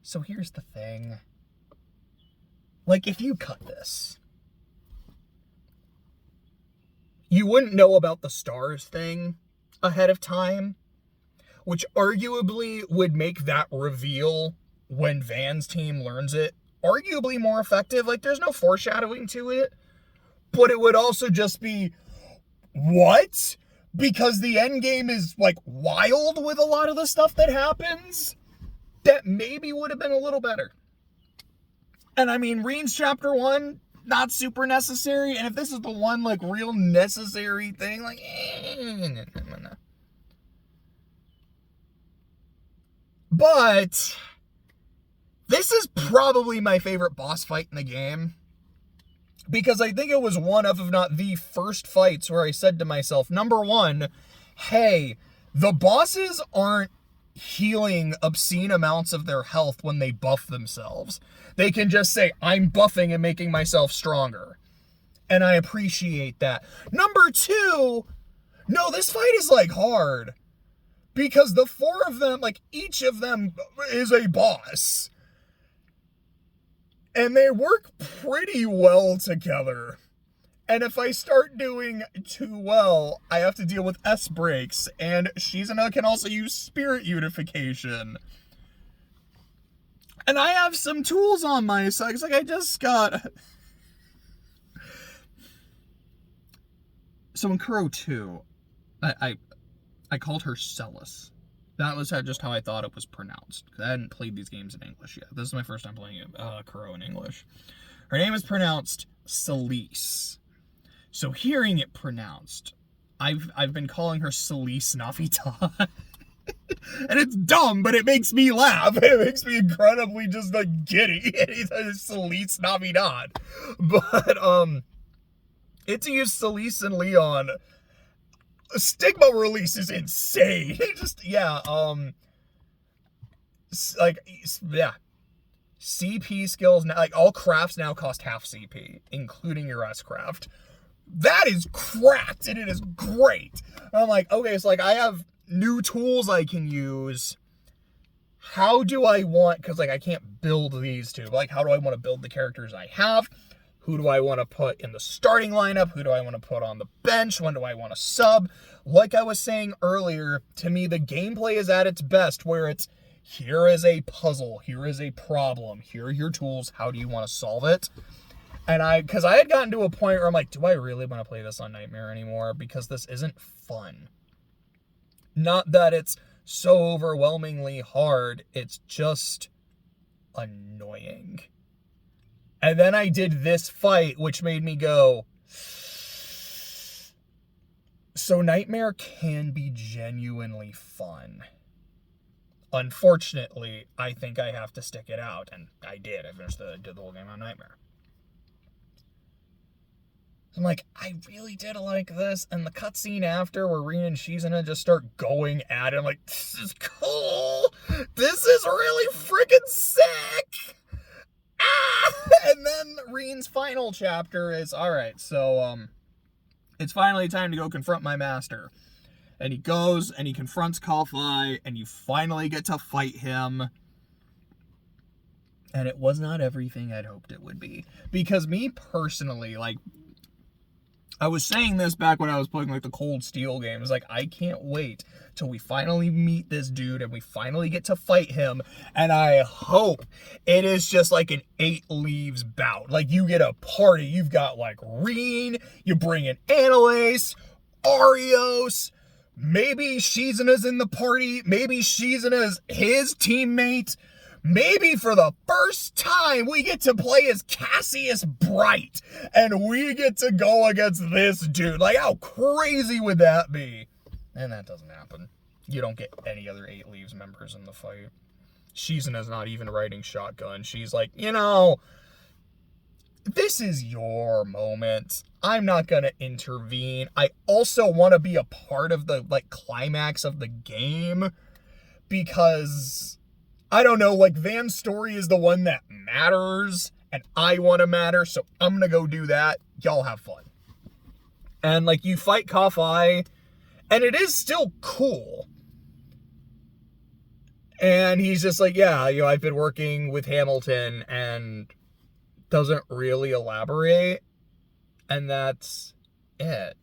So here's the thing. Like, if you cut this, you wouldn't know about the stars thing ahead of time, which arguably would make that reveal when Van's team learns it arguably more effective. Like, there's no foreshadowing to it, but it would also just be, what? Because the end game is, like, wild with a lot of the stuff that happens? That maybe would have been a little better. And I mean, Rin's chapter 1, not super necessary, and if this is the one, like, real necessary thing, like, But this is probably my favorite boss fight in the game, because I think it was one of, if not the first fights where I said to myself, number one, hey, the bosses aren't healing obscene amounts of their health when they buff themselves. They can just say, I'm buffing and making myself stronger. And I appreciate that. Number two, no, this fight is, like, hard. Because the four of them, like, each of them is a boss. And they work pretty well together. And if I start doing too well, I have to deal with S-breaks. And Shizuna can also use spirit unification. And I have some tools on my side. It's like, I just got... So in Kuro 2, I called her Celis. That was just how I thought it was pronounced. Because I hadn't played these games in English yet. This is my first time playing Kuro in English. Her name is pronounced Celis. So hearing it pronounced, I've been calling her Celis Navita. And it's dumb, but it makes me laugh. It makes me incredibly just, like, giddy. It's Celis Navidad. But, it's to use Celis and Leon. Stigma release is insane. Just, yeah, like, yeah. CP skills, now, like, all crafts now cost half CP, including your S-craft. That is cracked, and it is great. And I'm like, okay, so, like, I have new tools I can use. How do I want, because, like, I can't build these two, but, like, how do I want to build the characters I have? Who do I want to put in the starting lineup? Who do I want to put on the bench? When do I want to sub? Like I was saying earlier, to me, the gameplay is at its best, where it's, here is a puzzle, here is a problem, here are your tools, how do you want to solve it? And because I had gotten to a point where I'm like, do I really want to play this on Nightmare anymore? Because this isn't fun. Not that it's so overwhelmingly hard, it's just annoying. And then I did this fight, which made me go, so Nightmare can be genuinely fun. Unfortunately, I think I have to stick it out, and I did. I did the whole game on Nightmare. I'm like, I really did like this, and the cutscene after where Rin and Shizuna just start going at it, I'm like, this is cool! This is really freaking sick! Ah! And then Rin's final chapter is, alright, so, it's finally time to go confront my master. And he goes, and he confronts Kalfai, and you finally get to fight him. And it was not everything I'd hoped it would be. Because me personally, like, I was saying this back when I was playing, like, the Cold Steel games. Like, I can't wait till we finally meet this dude and we finally get to fight him. And I hope it is just like an 8 leaves bout. Like, you get a party. You've got, like, Rin. You bring in Annalise, Arios. Maybe Shizuna's in the party. Maybe Shizuna's his teammate. maybe for the first time, we get to play as Cassius Bright, and we get to go against this dude. Like, how crazy would that be? And that doesn't happen. You don't get any other 8 Leaves members in the fight. Shizuna's not even riding shotgun. She's like, you know, this is your moment. I'm not gonna intervene. I also want to be a part of the, like, climax of the game, because, I don't know, like, Van's story is the one that matters, and I want to matter, so I'm gonna go do that. Y'all have fun. And, like, you fight Ka-Fi, and it is still cool. And he's just like, yeah, you know, I've been working with Hamilton, and doesn't really elaborate, and that's it.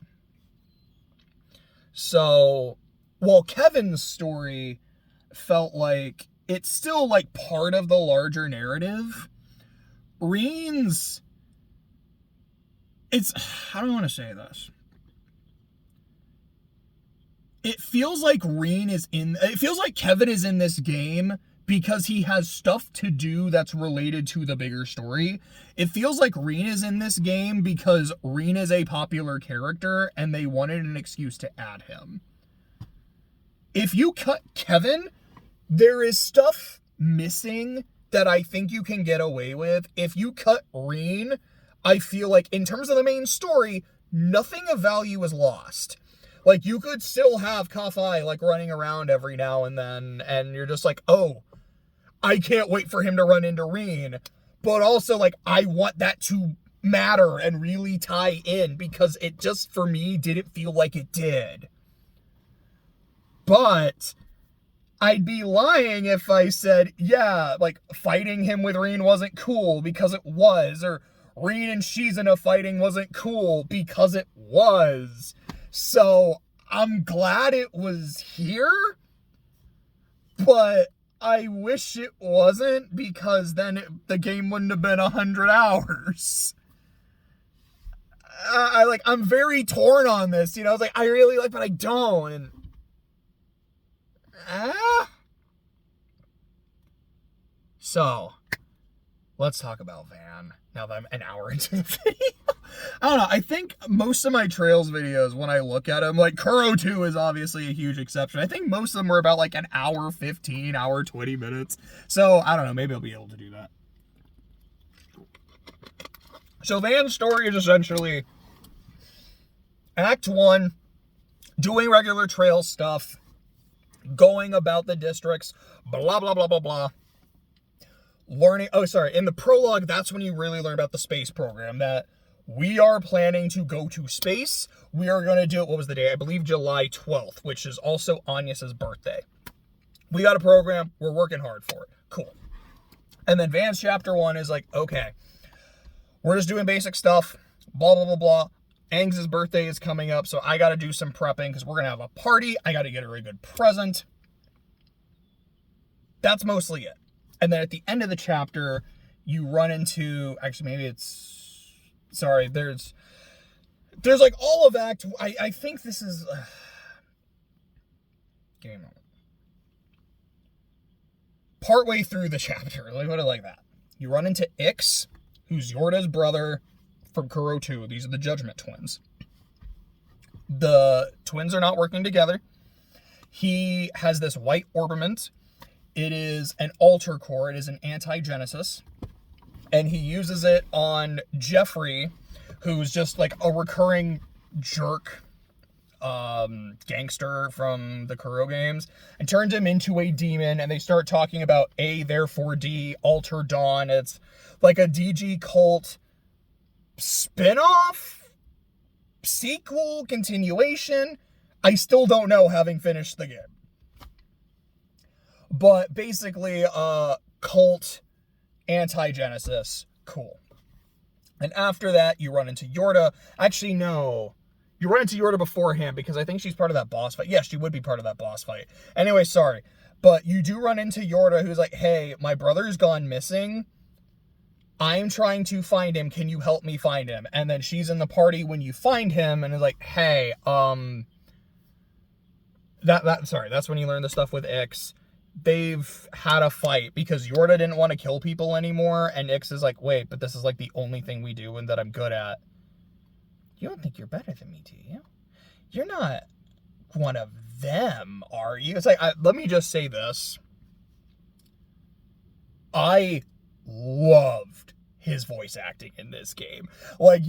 So, while Kevin's story felt like it's still, like, part of the larger narrative, Reen's, how do I want to say this? It feels like it feels like Kevin is in this game because he has stuff to do that's related to the bigger story. It feels like Reen is in this game because Reen is a popular character and they wanted an excuse to add him. If you cut Kevin, there is stuff missing that I think you can get away with. If you cut Reen, I feel like in terms of the main story, nothing of value is lost. Like, you could still have Ka-Fi, like, running around every now and then, and you're just like, oh, I can't wait for him to run into Reen. But also, like, I want that to matter and really tie in, because it just, for me, didn't feel like it did. But I'd be lying if I said, yeah, like, fighting him with Reen wasn't cool, because it was, or Reen and Shizuna fighting wasn't cool, because it was. So, I'm glad it was here, but I wish it wasn't, because then the game wouldn't have been 100 hours. I'm very torn on this, you know, it's like, I really like, but I don't, and, So, let's talk about Van, now that I'm an hour into the video. I don't know, I think most of my Trails videos, when I look at them, like, Kuro 2 is obviously a huge exception. I think most of them were about, like, an hour 15, hour 20 minutes. So, I don't know, maybe I'll be able to do that. So, Van's story is essentially Act 1, doing regular Trails stuff, going about the districts, blah, blah, blah, blah, blah. Learning, in the prologue, that's when you really learn about the space program, that we are planning to go to space. We are going to do it, what was the day? I believe July 12th, which is also Anya's birthday. We got a program. We're working hard for it. Cool. And then Van's chapter 1 is like, okay, we're just doing basic stuff, blah, blah, blah, blah. Aang's birthday is coming up, so I got to do some prepping because we're going to have a party. I got to get her a good present. That's mostly it. And then at the end of the chapter, you run into, actually, maybe it's, sorry, there's like all of Act, I think this is, give me a moment. Partway through the chapter, let me put it like that. You run into Ix, who's Yorda's brother from Kuro 2. These are the Judgment Twins. The twins are not working together. He has this white orbiment. It is an alter core. It is an anti-genesis. And he uses it on Jeffrey, who's just like a recurring jerk gangster from the Kuro games, and turns him into a demon. And they start talking about A, therefore D, Alter Dawn. It's like a DG cult spin-off, sequel, continuation. I still don't know, having finished the game. But basically, cult, anti-Genesis, cool. And after that, you run into Yorda. Actually, no. You run into Yorda beforehand, because I think she's part of that boss fight. Yes, she would be part of that boss fight. Anyway, sorry. But you do run into Yorda, who's like, hey, my brother's gone missing. I'm trying to find him. Can you help me find him? And then she's in the party when you find him, and is like, hey, sorry, that's when you learn the stuff with Ix. they've had a fight because Yorda didn't want to kill people anymore, and Ix is like, wait, but this is like the only thing we do and that I'm good at. You don't think you're better than me, do you? You're not one of them, are you? It's like, let me just say this. I loved his voice acting in this game. Like,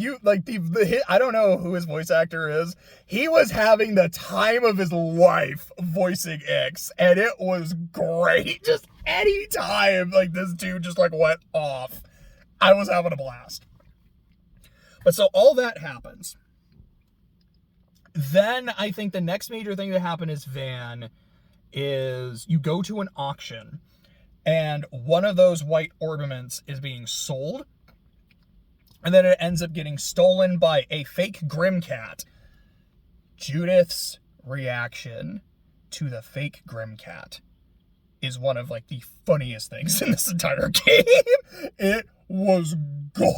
I don't know who his voice actor is. He was having the time of his life voicing Ix, and it was great. Just any time, like, this dude just, like, went off. I was having a blast. But so all that happens. Then I think the next major thing that happened is is you go to an auction, and one of those white ornaments is being sold, and then it ends up getting stolen by a fake Grimcat. Judith's reaction to the fake Grimcat is one of, like, the funniest things in this entire game. It was gold.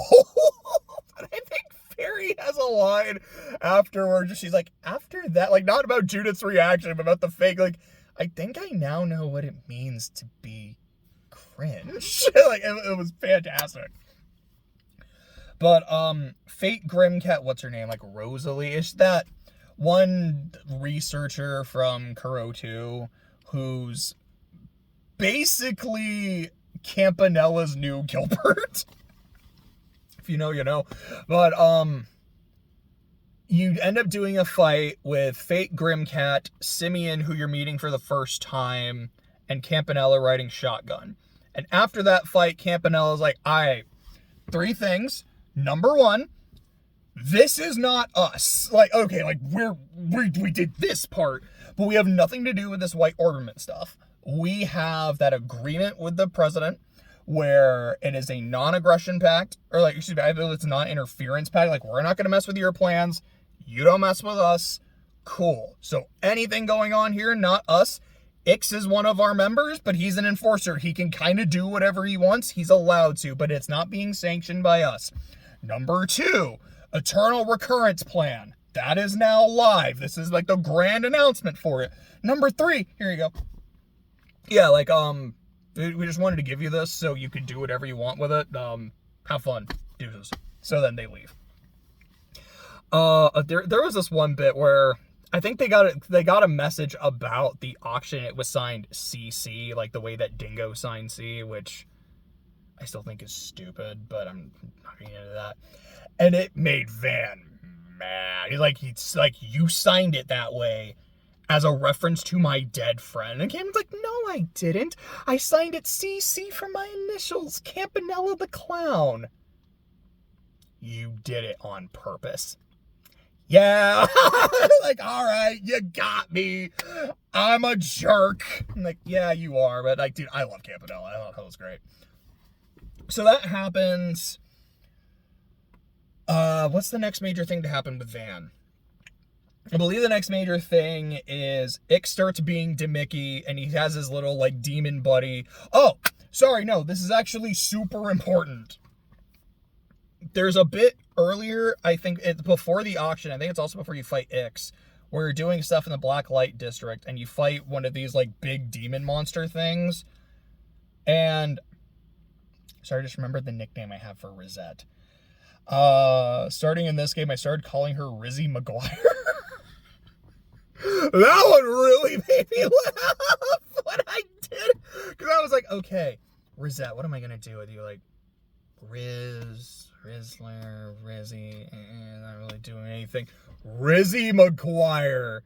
And I think Fairy has a line afterwards. She's like, after that, like, not about Judith's reaction, but about the fake, like, I think I now know what it means to be cringe. Like, it was fantastic. But fake Grimcat, what's her name? Like, Rosalie, is that one researcher from Kuro 2 who's basically Campanella's new Gilbert. If you know, you know. But you end up doing a fight with fake Grimcat, Simeon, who you're meeting for the first time, and Campanella riding shotgun. And after that fight, Campanella's like, all right, 3 things. Number 1, this is not us. Like, okay, like, we did this part, but we have nothing to do with this white ornament stuff. We have that agreement with the president where it is a non-aggression pact, or, like, excuse me, I believe it's a non-interference pact. Like, we're not going to mess with your plans. You don't mess with us. Cool. So anything going on here, not us. Ix is one of our members, but he's an enforcer. He can kind of do whatever he wants. He's allowed to, but it's not being sanctioned by us. Number 2, Eternal Recurrence Plan. That is now live. This is like the grand announcement for it. Number 3, here you go. Yeah, like, we just wanted to give you this so you could do whatever you want with it. Have fun. Do this. So then they leave. There was this one bit where I think they got a message about the auction. It was signed CC, like the way that Dingo signed C, which I still think is stupid, but I'm not getting into that. And it made Van mad. He's like, you signed it that way as a reference to my dead friend. And Cameron's like, no, I didn't. I signed it CC for my initials, Campanella the Clown. You did it on purpose. Yeah, like, all right, you got me. I'm a jerk. I'm like, yeah, you are, but, like, dude, I love Campanella. I thought that was great. So that happens. What's the next major thing to happen with Van? I believe the next major thing is Ix starts being Demicky, and he has his little, like, demon buddy. Oh, sorry, no, this is actually super important. There's a bit earlier, I think, before the auction, I think it's also before you fight Ix, where you're doing stuff in the Black Light District, and you fight one of these, like, big demon monster things. And, sorry, I just remembered the nickname I have for Rosette. Starting in this game, I started calling her Rizzy McGuire. That one really made me laugh when I did. Because I was like, okay, Rosette, what am I going to do with you? Like, Rizzler, Rizzy, not really doing anything. Rizzy McGuire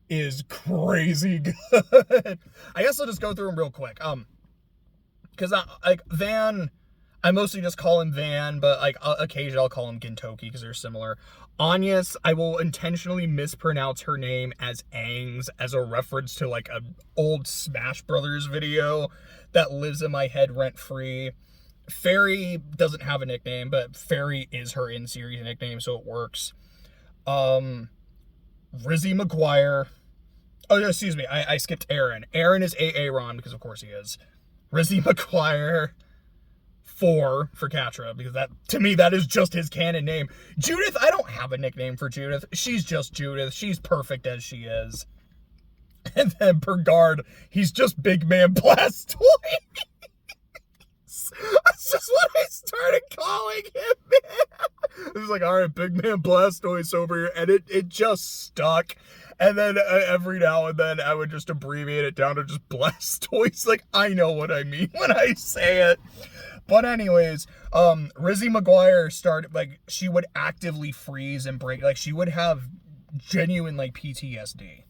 is crazy good. I guess I'll just go through them real quick. Because, like, Van, I mostly just call him Van, but, like, occasionally I'll call him Gintoki because they're similar. Anyas, I will intentionally mispronounce her name as Angs as a reference to, like, an old Smash Brothers video that lives in my head rent-free. Fairy doesn't have a nickname, but Fairy is her in-series nickname, so it works. Rizzy McGuire. Oh, no, excuse me, I skipped Aaron. Aaron is Aaron, because of course he is. Rizzy McGuire. 4 for Catra, because that, to me, that is just his canon name. Judith, I don't have a nickname for Judith. She's just Judith. She's perfect as she is. And then Burgard, he's just Big Man Blastoise. That's just what I started calling him, man. It was like, all right, Big Man Blastoise over here. And it just stuck. And then every now and then I would just abbreviate it down to just Blastoise. Like, I know what I mean when I say it. But anyways, Rizzy McGuire started, like, she would actively freeze and break. Like, she would have genuine, like, PTSD.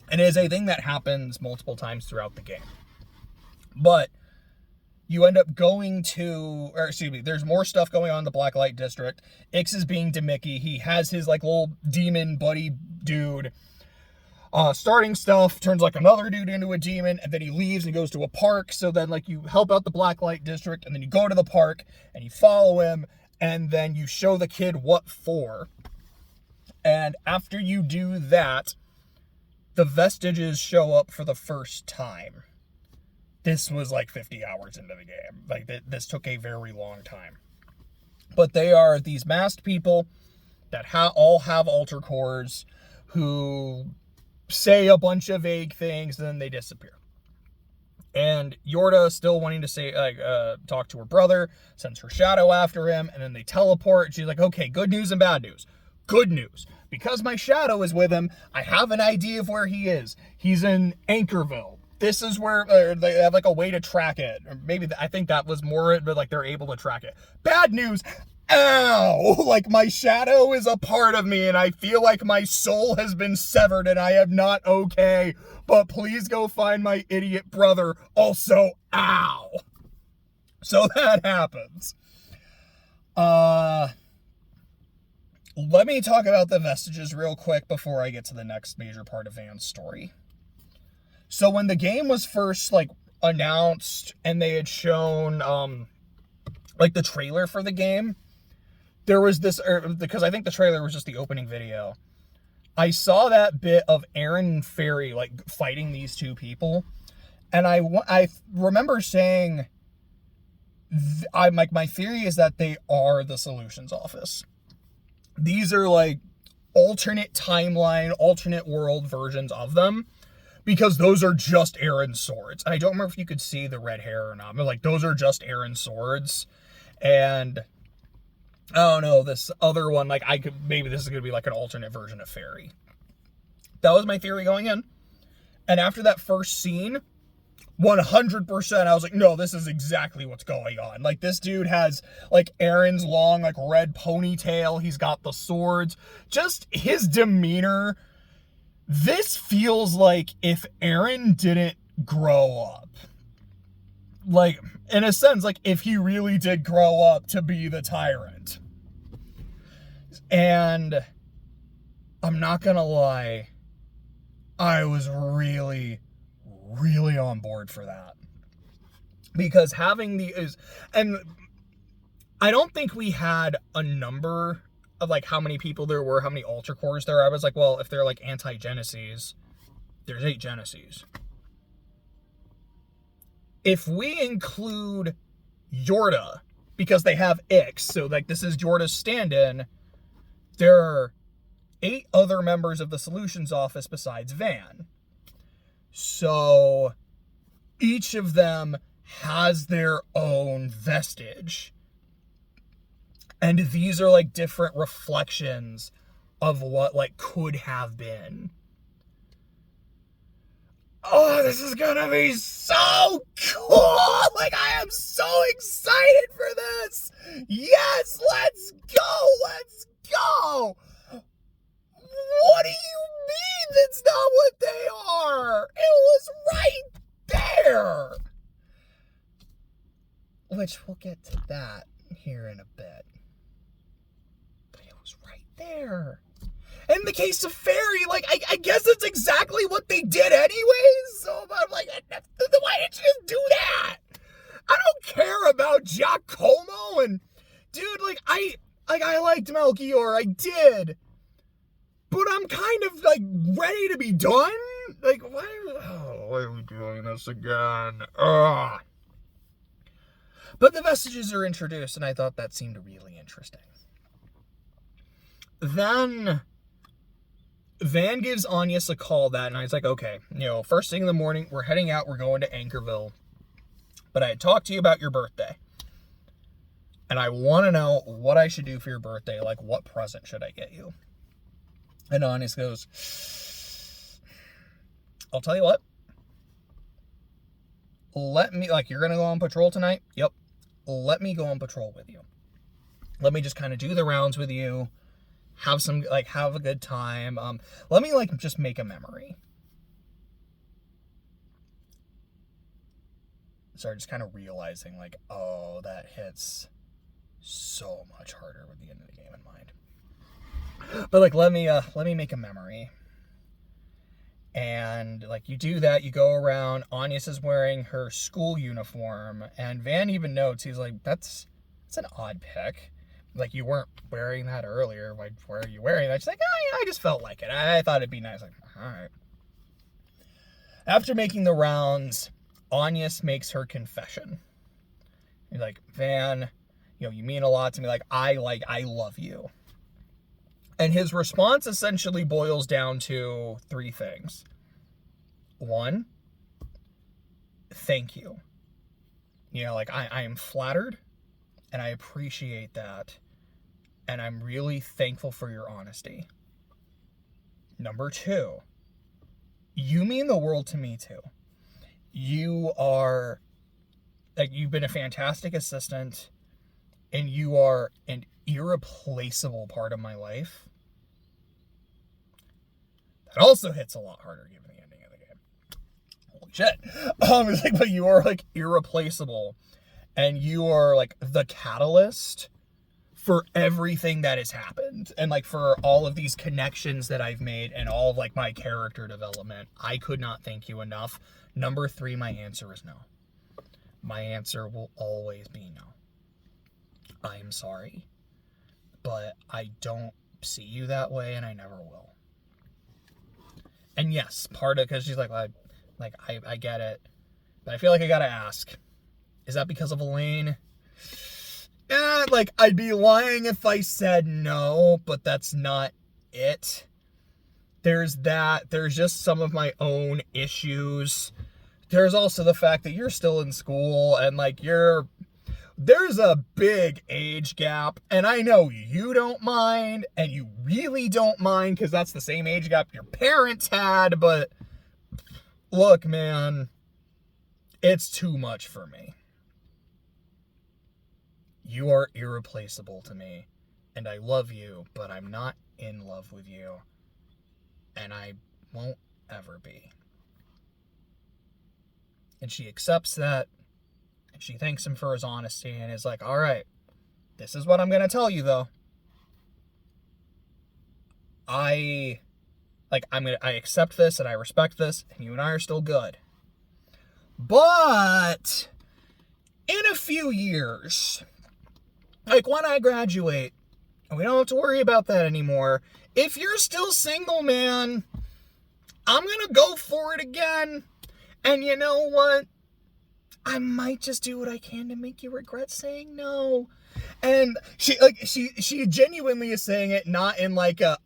And it is a thing that happens multiple times throughout the game. But you end up going to, or excuse me, there's more stuff going on in the Blacklight District. Ix is being Demicky. He has his, like, little demon buddy dude starting stuff, turns, like, another dude into a demon, and then he leaves and goes to a park. So then, like, you help out the Blacklight District, and then you go to the park, and you follow him, and then you show the kid what for. And after you do that, the vestiges show up for the first time. This was like 50 hours into the game. Like, this took a very long time. But they are these masked people that all have altar cores who say a bunch of vague things, and then they disappear. And Yorda, still wanting to say, talk to her brother, sends her shadow after him, and then they teleport. She's like, okay, good news and bad news. Good news. Because my shadow is with him, I have an idea of where he is. He's in Anchorville. This is where they have, like, a way to track it. Or maybe, I think that was more, but, like, they're able to track it. Bad news. Ow! Like, my shadow is a part of me, and I feel like my soul has been severed, and I am not okay. But please go find my idiot brother. Also, ow! So that happens. Let me talk about the vestiges real quick before I get to the next major part of Van's story. So when the game was first, like, announced, and they had shown, like, the trailer for the game, there was this, because I think the trailer was just the opening video. I saw that bit of Aaron and Fairy, like, fighting these two people, and I remember saying, my theory is that they are the Solutions Office. These are, like, alternate timeline, alternate world versions of them, because those are just Aaron's swords. I don't remember if you could see the red hair or not, but, like, those are just Aaron's swords. And I don't know, this other one, like, maybe this is going to be like an alternate version of Fairy. That was my theory going in. And after that first scene, 100%, I was like, no, this is exactly what's going on. Like, this dude has, like, Aaron's long, like, red ponytail. He's got the swords. Just his demeanor. This feels like if Aaron didn't grow up. Like, in a sense, like, if he really did grow up to be the tyrant. And I'm not gonna lie, I was really on board for that. Because having and I don't think we had a number of, like, how many people there were, how many altar cores there are. I was like, well, if they're, like, anti-Genesis, there's 8 Genesis. If we include Yorda, because they have Ix, so, like, this is Yorda's stand-in, there are 8 other members of the Solutions Office besides Van. So each of them has their own vestige. And these are, like, different reflections of what, like, could have been. Oh, this is gonna be so cool! Like, I am so excited for this! Yes, let's go! Let's go! What do you mean that's not what they are? It was right there! Which we'll get to that here in a bit. But it was right there. In the case of Fairy, like, I guess that's exactly what they did anyways. So I'm like, why didn't you just do that? I don't care about Giacomo, and dude, like, I liked Melchior, I did. But I'm kind of, like, ready to be done. Like, why are we doing this again? Ugh. But the vestiges are introduced, and I thought that seemed really interesting. Then Van gives Agnes a call that night. He's like, okay, first thing in the morning, we're heading out. We're going to Anchorville. But I had talked to you about your birthday. And I want to know what I should do for your birthday. Like, what present should I get you? And Agnes goes, I'll tell you what. You're going to go on patrol tonight? Yep. Let me go on patrol with you. Let me just kind of do the rounds with you. Have a good time. Let me, just make a memory. So I'm just kind of realizing, oh, that hits so much harder with the end of the game in mind. But, let me make a memory. And, you do that, you go around, Agnes is wearing her school uniform, and Van even notes, he's like, that's an odd pick. You weren't wearing that earlier. Why are you wearing that? She's like, I just felt like it. I thought it'd be nice. All right. After making the rounds, Agnes makes her confession. He's like, Van, you mean a lot to me. I love you. And his response essentially boils down to 3 things. 1, thank you. I am flattered, and I appreciate that. And I'm really thankful for your honesty. Number 2, you mean the world to me too. You are, you've been a fantastic assistant, and you are an irreplaceable part of my life. That also hits a lot harder given the ending of the game. Holy shit. But you are, irreplaceable, and you are, the catalyst for everything that has happened, and for all of these connections that I've made, and all of my character development. I could not thank you enough. Number 3, my answer is no. My answer will always be no. I am sorry, but I don't see you that way, and I never will. And yes, part of, because she's I get it, but I feel like I gotta ask, is that because of Elaine? I'd be lying if I said no, but that's not it. There's that. There's just some of my own issues. There's also the fact that you're still in school, and there's a big age gap, and I know you don't mind, and you really don't mind, because that's the same age gap your parents had, but look, man, it's too much for me. You are irreplaceable to me, and I love you, but I'm not in love with you, and I won't ever be. And she accepts that, and she thanks him for his honesty, and is like, all right, this is what I'm going to tell you, though. I accept this, and I respect this, and you and I are still good. But in a few years, when I graduate, and we don't have to worry about that anymore, if you're still single, man, I'm going to go for it again. And you know what? I might just do what I can to make you regret saying no. And she genuinely is saying it not in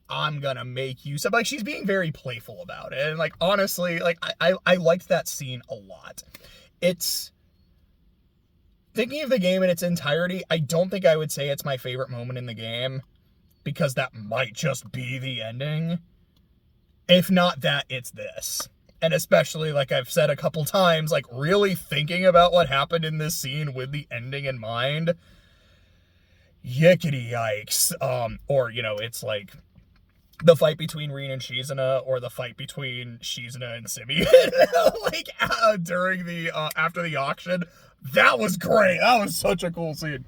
I'm gonna make you so, she's being very playful about it. And honestly, I liked that scene a lot. It's thinking of the game in its entirety, I don't think I would say it's my favorite moment in the game, because that might just be the ending. If not that, it's this. And especially, I've said a couple times, really thinking about what happened in this scene with the ending in mind, yickety yikes. It's the fight between Reen and Shizuna, or the fight between Shizuna and Simeon, during the, after the auction. That was great. That was such a cool scene.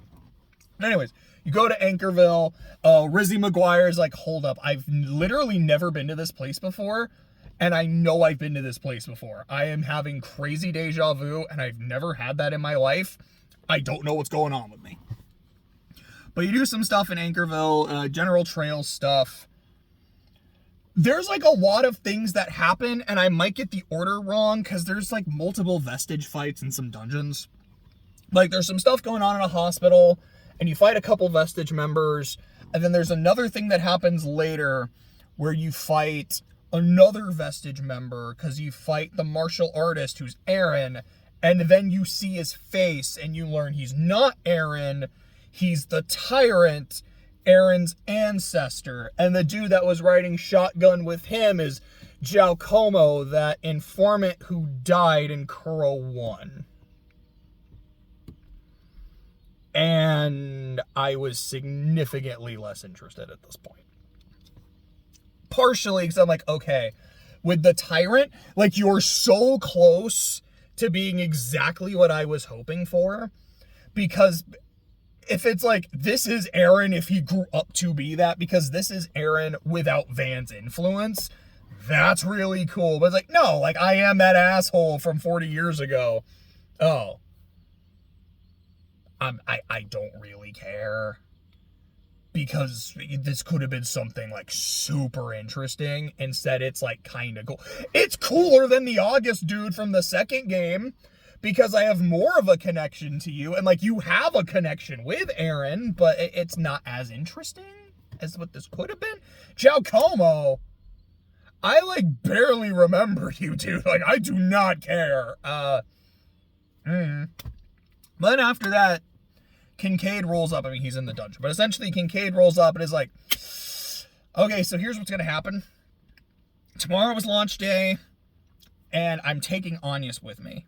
Anyways, you go to Anchorville. Rizzy McGuire's hold up. I've literally never been to this place before. And I know I've been to this place before. I am having crazy deja vu, and I've never had that in my life. I don't know what's going on with me. But you do some stuff in Anchorville, General Trails stuff. There's a lot of things that happen, and I might get the order wrong, because there's multiple vestige fights in some dungeons. There's some stuff going on in a hospital, and you fight a couple vestige members, and then there's another thing that happens later where you fight another Vestige member, because you fight the martial artist who's Aaron, and then you see his face and you learn he's not Aaron, he's the tyrant, Aaron's ancestor, and the dude that was riding shotgun with him is Giacomo, that informant who died in Kuro 1. And I was significantly less interested at this point. Partially because I'm like, okay, with the tyrant, like, you're so close to being exactly what I was hoping for, because if it's like, this is Aaron if he grew up to be that, because this is Aaron without Van's influence, that's really cool. But it's like, no, like, I am that asshole from 40 years ago. Oh. I don't really care, because this could have been something, like, super interesting. Instead, it's, like, kind of cool. It's cooler than the August dude from the second game, because I have more of a connection to you, and, like, you have a connection with Aaron, but it's not as interesting as what this could have been. Giacomo, I, like, barely remember you, dude. Like, I do not care. Then after that, Kincaid rolls up. I mean, he's in the dungeon, but essentially Kincaid rolls up and is like, okay, so here's what's going to happen. Tomorrow is launch day, and I'm taking Agnes with me.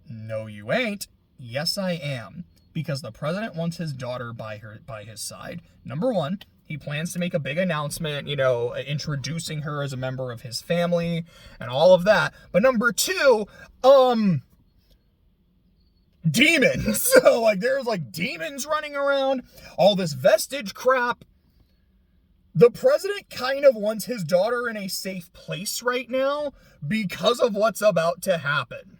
No, you ain't. Yes, I am. Because the president wants his daughter by his side. Number one, he plans to make a big announcement, you know, introducing her as a member of his family and all of that. But number two, demons. So, like, there's, like, demons running around, all this vestige crap. The president kind of wants his daughter in a safe place right now because of what's about to happen.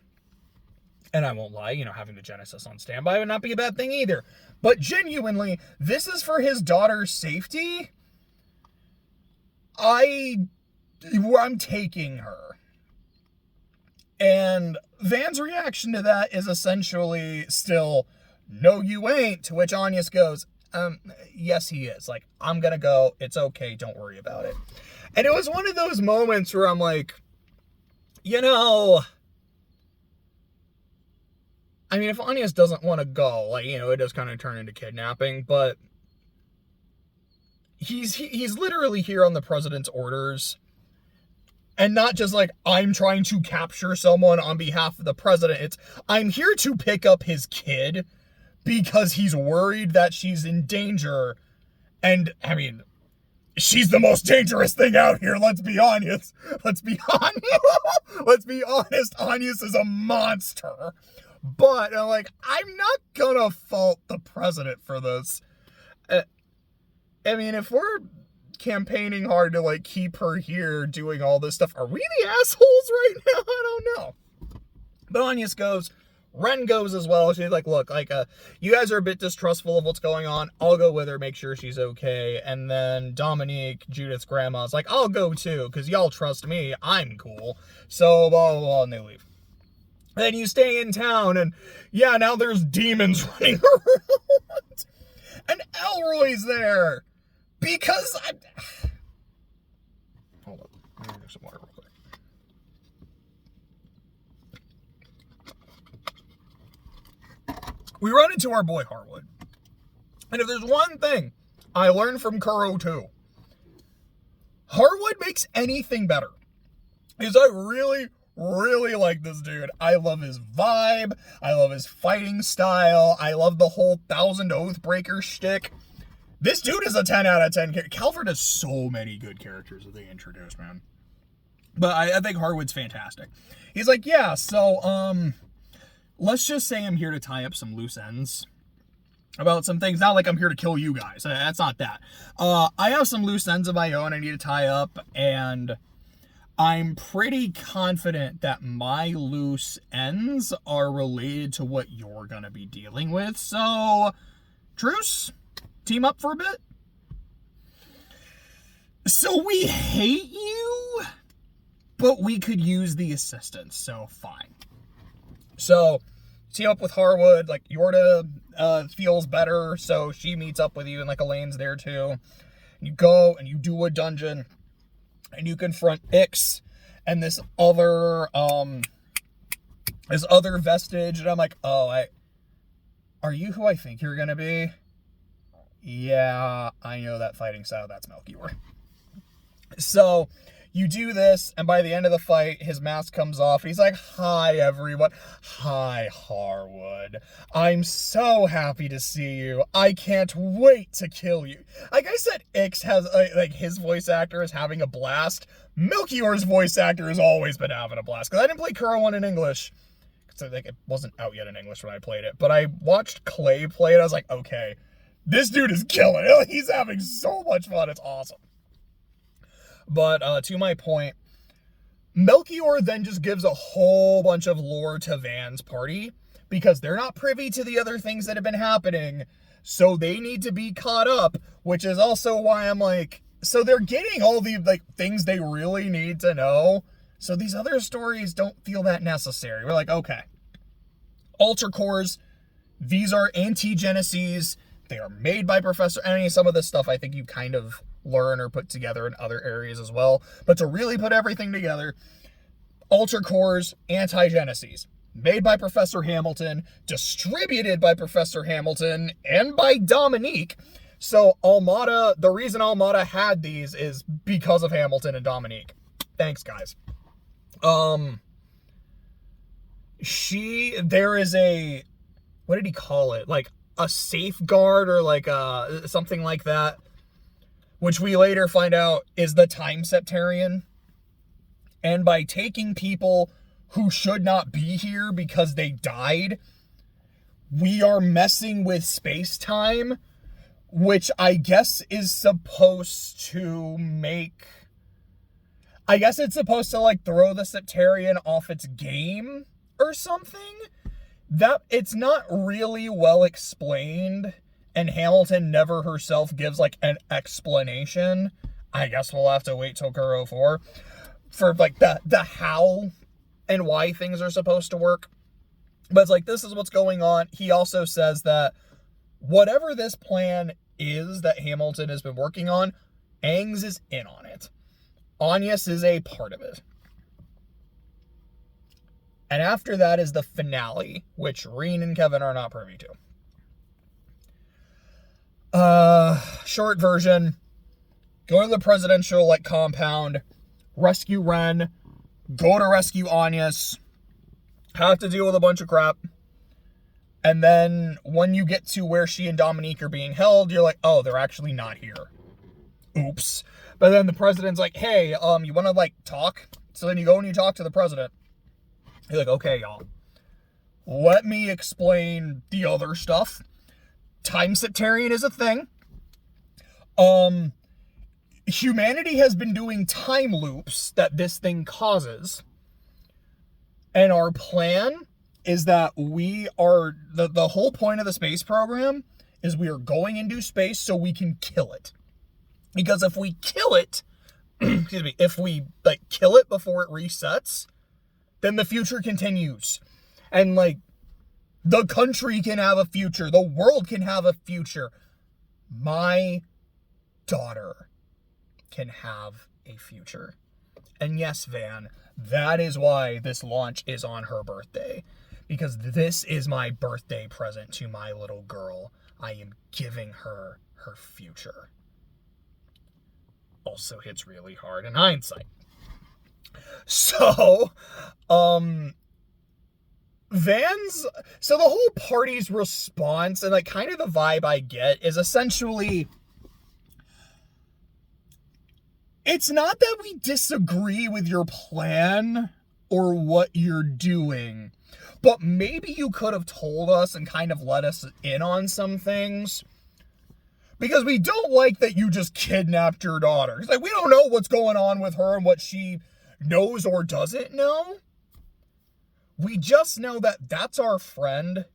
And I won't lie, you know, having the Genesis on standby would not be a bad thing either. But genuinely, this is for his daughter's safety. I'm taking her. And Van's reaction to that is essentially still, no, you ain't. To which Agnes goes, yes, he is. Like, I'm gonna go. It's okay. Don't worry about it. And it was one of those moments where I'm like, you know, I mean, if Agnes doesn't want to go, like, you know, it does kind of turn into kidnapping, but he's literally here on the president's orders. And not just like, I'm trying to capture someone on behalf of the president. It's, I'm here to pick up his kid because he's worried that she's in danger. And, I mean, she's the most dangerous thing out here, let's be honest. Let's be honest, Agnes is a monster. But, like, I'm not gonna fault the president for this. I mean, if we're campaigning hard to, like, keep her here doing all this stuff, are we the assholes right now? I don't know. But Agnes goes. Ren goes as well. She's like, look, like, you guys are a bit distrustful of what's going on. I'll go with her, make sure she's okay. And then Dominique, Judith's grandma, is like, I'll go too, because y'all trust me. I'm cool. So, blah, blah, blah, and they leave. Then you stay in town, and yeah, now there's demons running around. And Elroy's there. Because hold up. Let me drink some water real quick. We run into our boy Harwood. And if there's one thing I learned from Kuro 2, Harwood makes anything better. Because I really like this dude. I love his vibe. I love his fighting style. I love the whole 1,000 Oathbreaker shtick. This dude is a 10 out of 10. Calvert has so many good characters that they introduce, man. But I think Harwood's fantastic. He's like, yeah, so, let's just say I'm here to tie up some loose ends about some things. Not like I'm here to kill you guys. That's not that. I have some loose ends of my own I need to tie up, and I'm pretty confident that my loose ends are related to what you're going to be dealing with. So, truce? Team up for a bit? So we hate you, but we could use the assistance, so fine. So, team up with Harwood, like, Yorda feels better, so she meets up with you, and, like, Elaine's there too. You go and you do a dungeon and you confront Ix and this other vestige, and I'm like, oh, are you who I think you're gonna be? Yeah, I know that fighting style, that's Melchior. So you do this, and by the end of the fight, his mask comes off. He's like, hi, everyone. Hi, Harwood. I'm so happy to see you. I can't wait to kill you. Like I said, Ix has, like, his voice actor is having a blast. Melchior's voice actor has always been having a blast. Because I didn't play Kuro 1 in English. Because it wasn't out yet in English when I played it. But I watched Clay play it. I was like, okay, this dude is killing it. He's having so much fun. It's awesome. But to my point, Melchior then just gives a whole bunch of lore to Van's party because they're not privy to the other things that have been happening. So they need to be caught up, which is also why I'm like, so they're getting all the like things they really need to know. So these other stories don't feel that necessary. We're like, okay, Ultra Cores, these are anti-Geneses. They are made by Professor. I mean, some of this stuff I think you kind of learn or put together in other areas as well. But to really put everything together, Ultra Cores, anti-Geneses, made by Professor Hamilton, distributed by Professor Hamilton, and by Dominique. So Almada, the reason Almada had these is because of Hamilton and Dominique. Thanks, guys. There is a, what did he call it? Like a safeguard or like something like that, which we later find out is the Time Septarian. And by taking people who should not be here because they died, we are messing with space-time, which I guess is supposed to make... I guess it's supposed to, like, throw the Septarian off its game or something? That it's not really well explained. And Hamilton never herself gives, like, an explanation. I guess we'll have to wait till Kuro 4 for, like, the how and why things are supposed to work. But it's like, this is what's going on. He also says that whatever this plan is that Hamilton has been working on, Aang's is in on it. Agnes is a part of it. And after that is the finale, which Reen and Kevin are not privy to. Short version, go to the presidential, like, compound, rescue Ren, go to rescue Agnes, have to deal with a bunch of crap, and then when you get to where she and Dominique are being held, you're like, oh, they're actually not here. Oops. But then the president's like, hey, you want to, like, talk? So then you go and you talk to the president. You're like, okay, y'all, let me explain the other stuff. Time Septarian is a thing. Humanity has been doing time loops that this thing causes. And our plan is that we are, the whole point of the space program is we are going into space so we can kill it. Because if we kill it, excuse me, if we, like, kill it before it resets, then the future continues. And, like, the country can have a future. The world can have a future. My daughter can have a future. And yes, Van, that is why this launch is on her birthday. Because this is my birthday present to my little girl. I am giving her her future. Also hits really hard in hindsight. So, Van's, so the whole party's response and, like, kind of the vibe I get is essentially, it's not that we disagree with your plan or what you're doing, but maybe you could have told us and kind of let us in on some things. Because we don't like that you just kidnapped your daughter. It's like, we don't know what's going on with her and what she knows or doesn't know. We just know that that's our friend.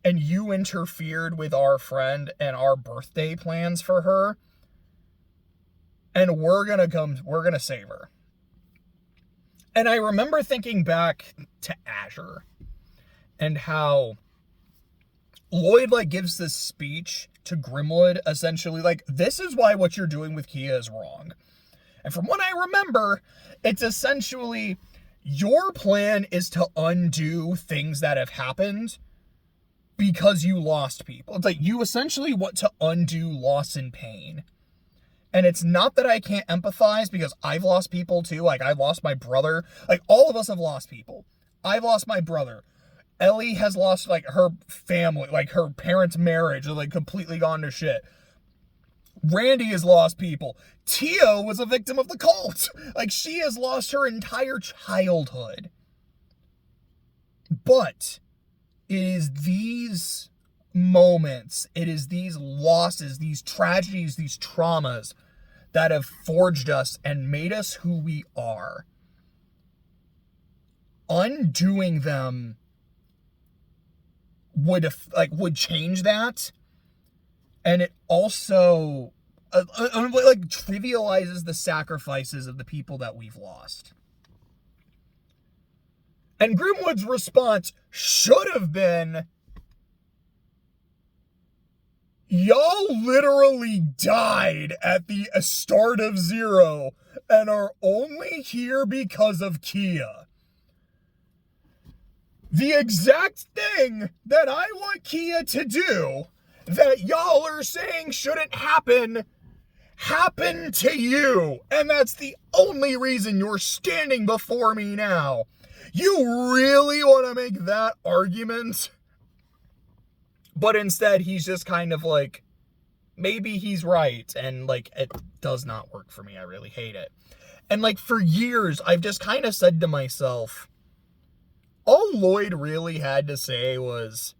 And you interfered with our friend and our birthday plans for her. And we're gonna save her. And I remember thinking back to Azure. And how Lloyd, like, gives this speech to Grimwood, essentially, like, this is why what you're doing with Kia is wrong. And from what I remember, it's essentially, your plan is to undo things that have happened because you lost people. It's like, you essentially want to undo loss and pain. And it's not that I can't empathize, because I've lost people too. Like, I lost my brother. Like, all of us have lost people. I've lost my brother. Ellie has lost, like, her family, like, her parents' marriage, like, completely gone to shit. Randy has lost people. Tia was a victim of the cult. Like, she has lost her entire childhood. But it is these moments, it is these losses, these tragedies, these traumas that have forged us and made us who we are. Undoing them would change that. And it also like trivializes the sacrifices of the people that we've lost. And Grimwood's response should have been, y'all literally died at the start of Zero and are only here because of Kia. The exact thing that I want Kia to do, that y'all are saying shouldn't happen, happened to you. And that's the only reason you're standing before me now. You really want to make that argument? But instead, he's just kind of like, maybe he's right. And, like, it does not work for me. I really hate it. And, like, for years, I've just kind of said to myself, all Lloyd really had to say was,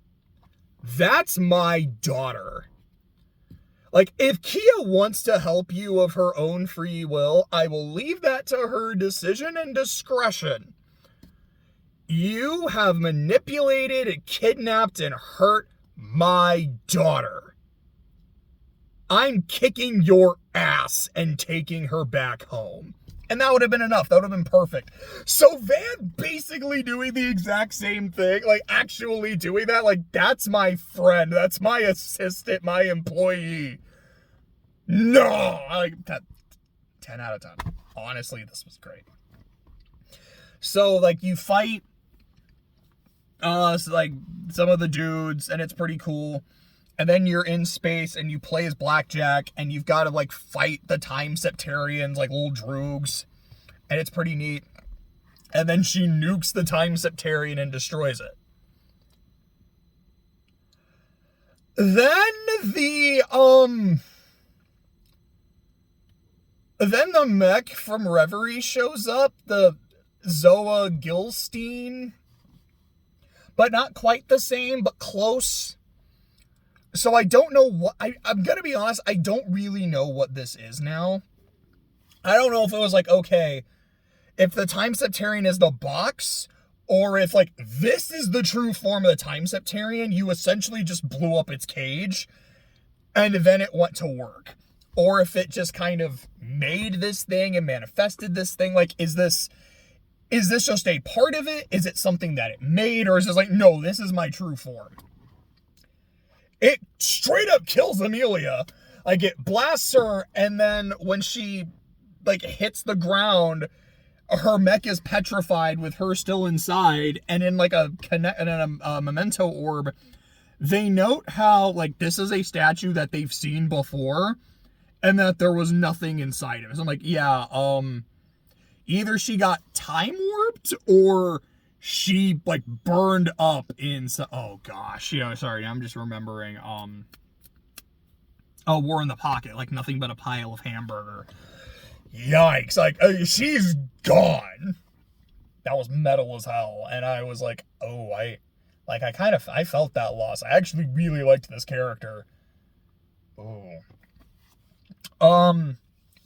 that's my daughter. Like, if Kia wants to help you of her own free will, I will leave that to her decision and discretion. You have manipulated, kidnapped, and hurt my daughter. I'm kicking your ass and taking her back home. And that would have been enough. That would have been perfect. So Van basically doing the exact same thing, like actually doing that, like, that's my friend, that's my assistant, my employee. No, like, that 10 out of 10. Honestly, this was great. So, like, you fight like some of the dudes, and it's pretty cool. And then you're in space and you play as Blackjack, and you've got to, like, fight the Time Septarians, like little droogs. And it's pretty neat. And then she nukes the Time Septarian and destroys it. Then the mech from Reverie shows up, the Zoa Gilstein. But not quite the same, but close. So I don't know what, I'm gonna be honest, I don't really know what this is now. I don't know if it was like, okay, if the Time Septarian is the box, or if, like, this is the true form of the Time Septarian, you essentially just blew up its cage, and then it went to work. Or if it just kind of made this thing and manifested this thing. Like, is this just a part of it? Is it something that it made? Or is it like, no, this is my true form? It straight up kills Amelia. Like, it blasts her, and then when she, like, hits the ground, her mech is petrified with her still inside, and in, like, a memento orb, they note how, like, this is a statue that they've seen before, and that there was nothing inside of it. So I'm like, yeah, either she got time warped, or she, like, burned up in, oh gosh, sorry, I'm just remembering, War in the Pocket, like, nothing but a pile of hamburger. Yikes, like, she's gone. That was metal as hell, and I was like, oh, I felt that loss. I actually really liked this character. Oh.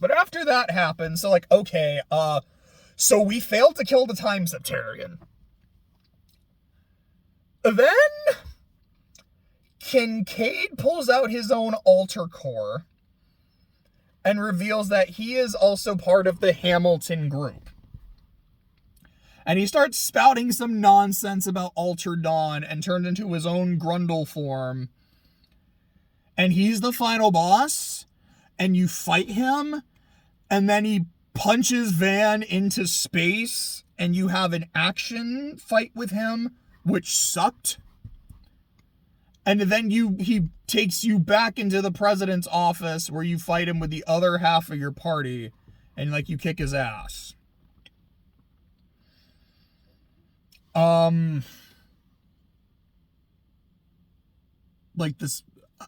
But after that happened, so, like, okay, so we failed to kill the Time Septarian. Then Kincaid pulls out his own alter core and reveals that he is also part of the Hamilton group. And he starts spouting some nonsense about Alter Dawn and turned into his own Grundle form. And he's the final boss, and you fight him, and then he punches Van into space, and you have an action fight with him, which sucked. And then he takes you back into the president's office where you fight him with the other half of your party, and like you kick his ass. Like this,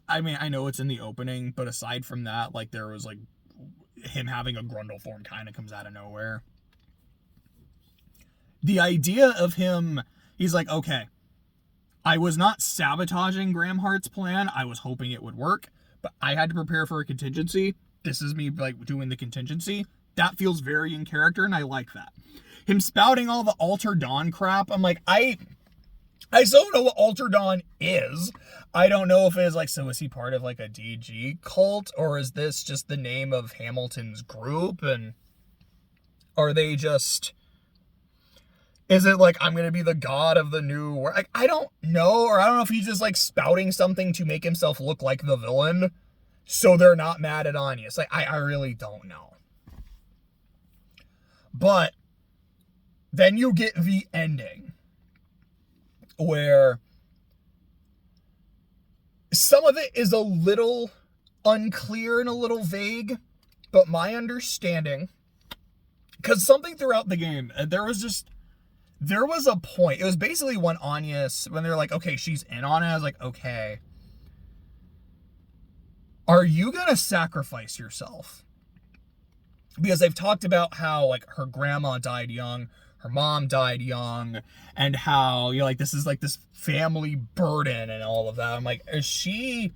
I mean, I know it's in the opening, but aside from that, like there was like him having a Grundle form kind of comes out of nowhere. The idea of him, he's like, okay, I was not sabotaging Graham Hart's plan. I was hoping it would work, but I had to prepare for a contingency. This is me like doing the contingency. That feels very in character, and I like that. Him spouting all the Alter Dawn crap. I'm like, I still don't know what Alter Dawn is. I don't know if it is like, so is he part of like a DG cult, or is this just the name of Hamilton's group? And are they just, is it like, I'm going to be the god of the new world? I don't know, or I don't know if he's just like spouting something to make himself look like the villain, so they're not mad at Anya. It's like, I really don't know. But then you get the ending, where some of it is a little unclear and a little vague, but my understanding, because something throughout the game, there was a point, it was basically when they're like, okay, she's in on it, I was like, okay, are you gonna sacrifice yourself? Because they've talked about how, like, her grandma died young, her mom died young, and how, you know, like, this is, like, this family burden and all of that. I'm like, does she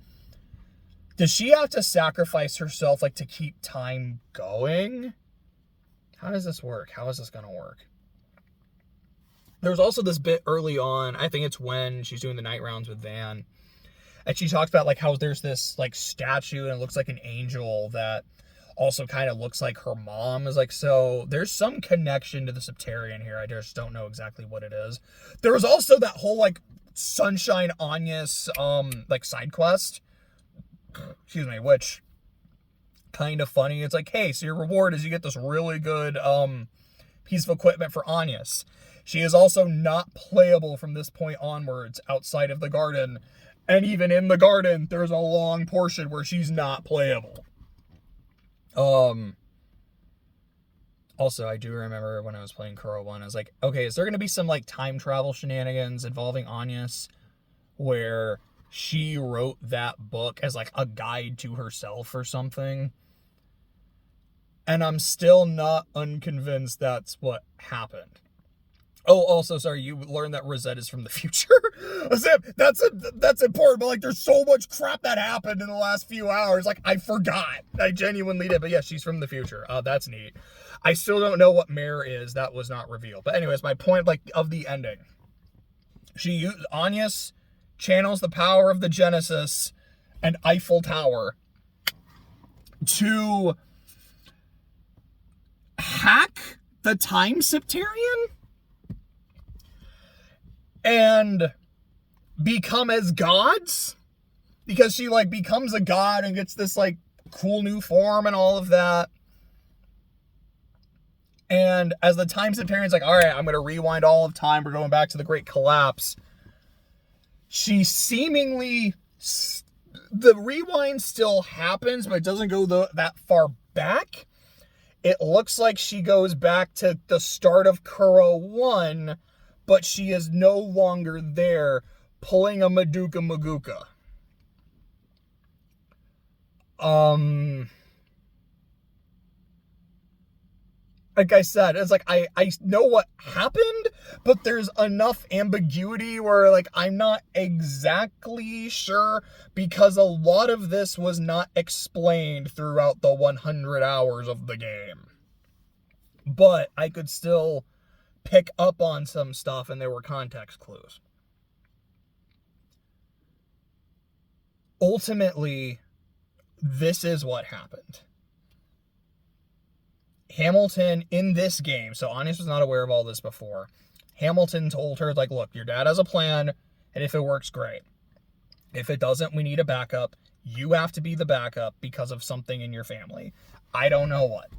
have to sacrifice herself, like, to keep time going? How does this work? How is this gonna work? There's also this bit early on, I think it's when she's doing the night rounds with Van, and she talks about, like, how there's this, like, statue, and it looks like an angel that also kind of looks like her mom. Is like, so there's some connection to the Septarian here. I just don't know exactly what it is. There was also that whole like Sunshine Anya's like side quest, excuse me, which kind of funny. It's like, hey, so your reward is you get this really good piece of equipment for Anya's. She is also not playable from this point onwards outside of the garden, and even in the garden there's a long portion where she's not playable. Also, I do remember when I was playing Kuro 1, I was like, okay, is there going to be some, like, time travel shenanigans involving Anya's, where she wrote that book as, like, a guide to herself or something? And I'm still not unconvinced that's what happened. Oh, also, sorry, you learned that Rosette is from the future? That's important, but, like, there's so much crap that happened in the last few hours. Like, I forgot. I genuinely did, but yeah, she's from the future. That's neat. I still don't know what Mare is. That was not revealed. But anyways, my point, like, of the ending. Anya's channels the power of the Genesis and Eiffel Tower to hack the Time Septarian and become as gods, because she like becomes a god and gets this like cool new form and all of that. And as the Time Septarian's like, all right, I'm going to rewind all of time. We're going back to the Great Collapse. She seemingly, the rewind still happens, but it doesn't go that far back. It looks like she goes back to the start of Kuro 1, but she is no longer there, pulling a Madoka Maguka. Like I said, it's like, I know what happened, but there's enough ambiguity where, like, I'm not exactly sure, because a lot of this was not explained throughout the 100 hours of the game. But I could still pick up on some stuff, and there were context clues. Ultimately, this is what happened. Hamilton in this game, so Anya's was not aware of all this before. Hamilton told her, like, look, your dad has a plan, and if it works, great. If it doesn't, we need a backup. You have to be the backup because of something in your family. I don't know what.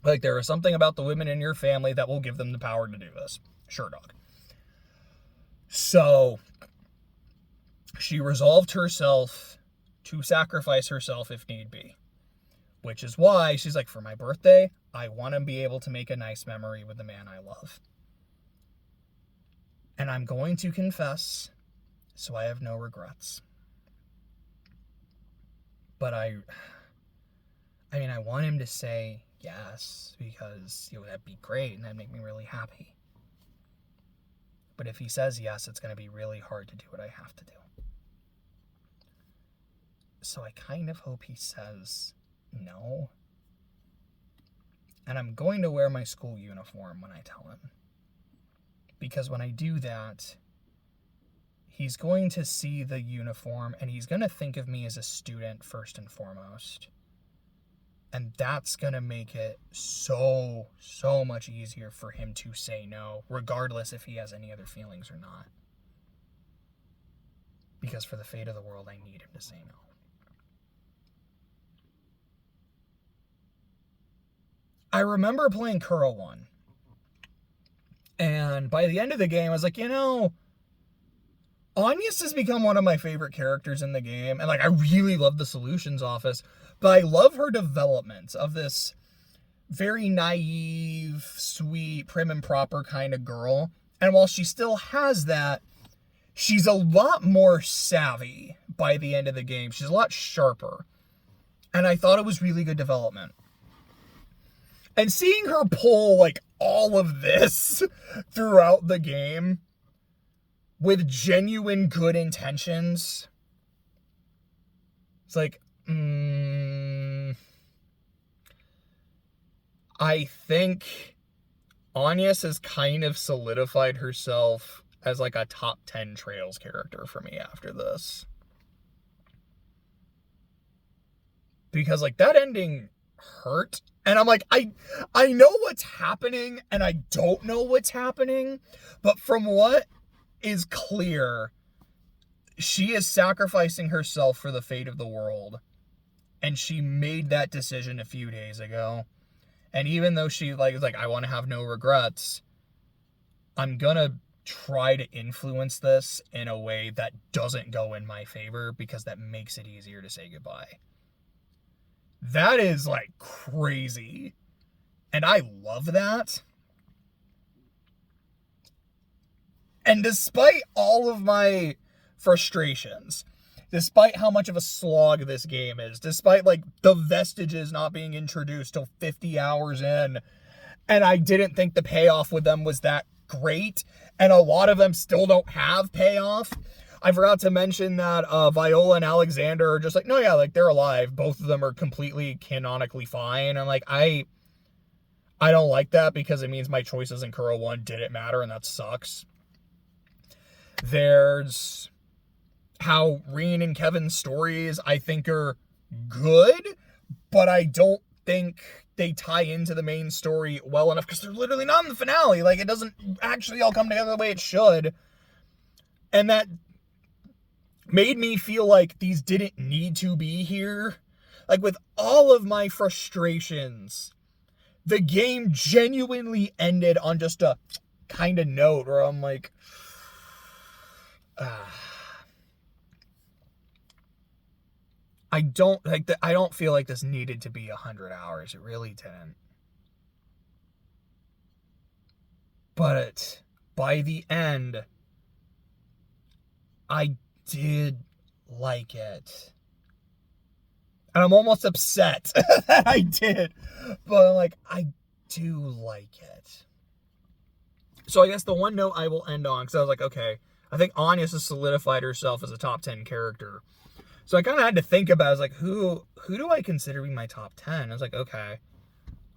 Like, there is something about the women in your family that will give them the power to do this. Sure, dog. So, she resolved herself to sacrifice herself if need be. Which is why she's like, for my birthday, I want to be able to make a nice memory with the man I love. And I'm going to confess, so I have no regrets. But I want him to say yes, because that'd be great, and that'd make me really happy. But if he says yes, it's going to be really hard to do what I have to do. So I kind of hope he says no. And I'm going to wear my school uniform when I tell him. Because when I do that, he's going to see the uniform and he's going to think of me as a student first and foremost. And that's going to make it so much easier for him to say no, regardless if he has any other feelings or not. Because for the fate of the world, I need him to say no. I remember playing Kuro 1. And by the end of the game, I was like, Anyas has become one of my favorite characters in the game. And, I really love the Solutions Office. But I love her development of this very naive, sweet, prim and proper kind of girl. And while she still has that, she's a lot more savvy by the end of the game. She's a lot sharper. And I thought it was really good development. And seeing her pull, all of this throughout the game with genuine good intentions, it's I think Anyas has kind of solidified herself as a top 10 Trails character for me after this. Because that ending hurt. And I'm like, I know what's happening and I don't know what's happening, but from what is clear, she is sacrificing herself for the fate of the world. And she made that decision a few days ago. And even though she is like, I want to have no regrets, I'm going to try to influence this in a way that doesn't go in my favor because that makes it easier to say goodbye. That is crazy. And I love that. And despite all of my frustrations, despite how much of a slog this game is, despite the vestiges not being introduced till 50 hours in, and I didn't think the payoff with them was that great, and a lot of them still don't have payoff. I forgot to mention that Viola and Alexander are just no, yeah, they're alive. Both of them are completely canonically fine. And I don't like that because it means my choices in Kuro 1 didn't matter, and that sucks. There's how Reen and Kevin's stories, I think, are good, but I don't think they tie into the main story well enough because they're literally not in the finale. It doesn't actually all come together the way it should. And that made me feel like these didn't need to be here. With all of my frustrations, the game genuinely ended on just a kind of note where I'm I don't feel like this needed to be 100 hours. It really didn't. But by the end, I did like it. And I'm almost upset that I did. But I do like it. So I guess the one note I will end on, because I was okay, I think Anyas has solidified herself as a top 10 character. So I kind of had to think about it. I was who do I consider being my top 10? I was okay,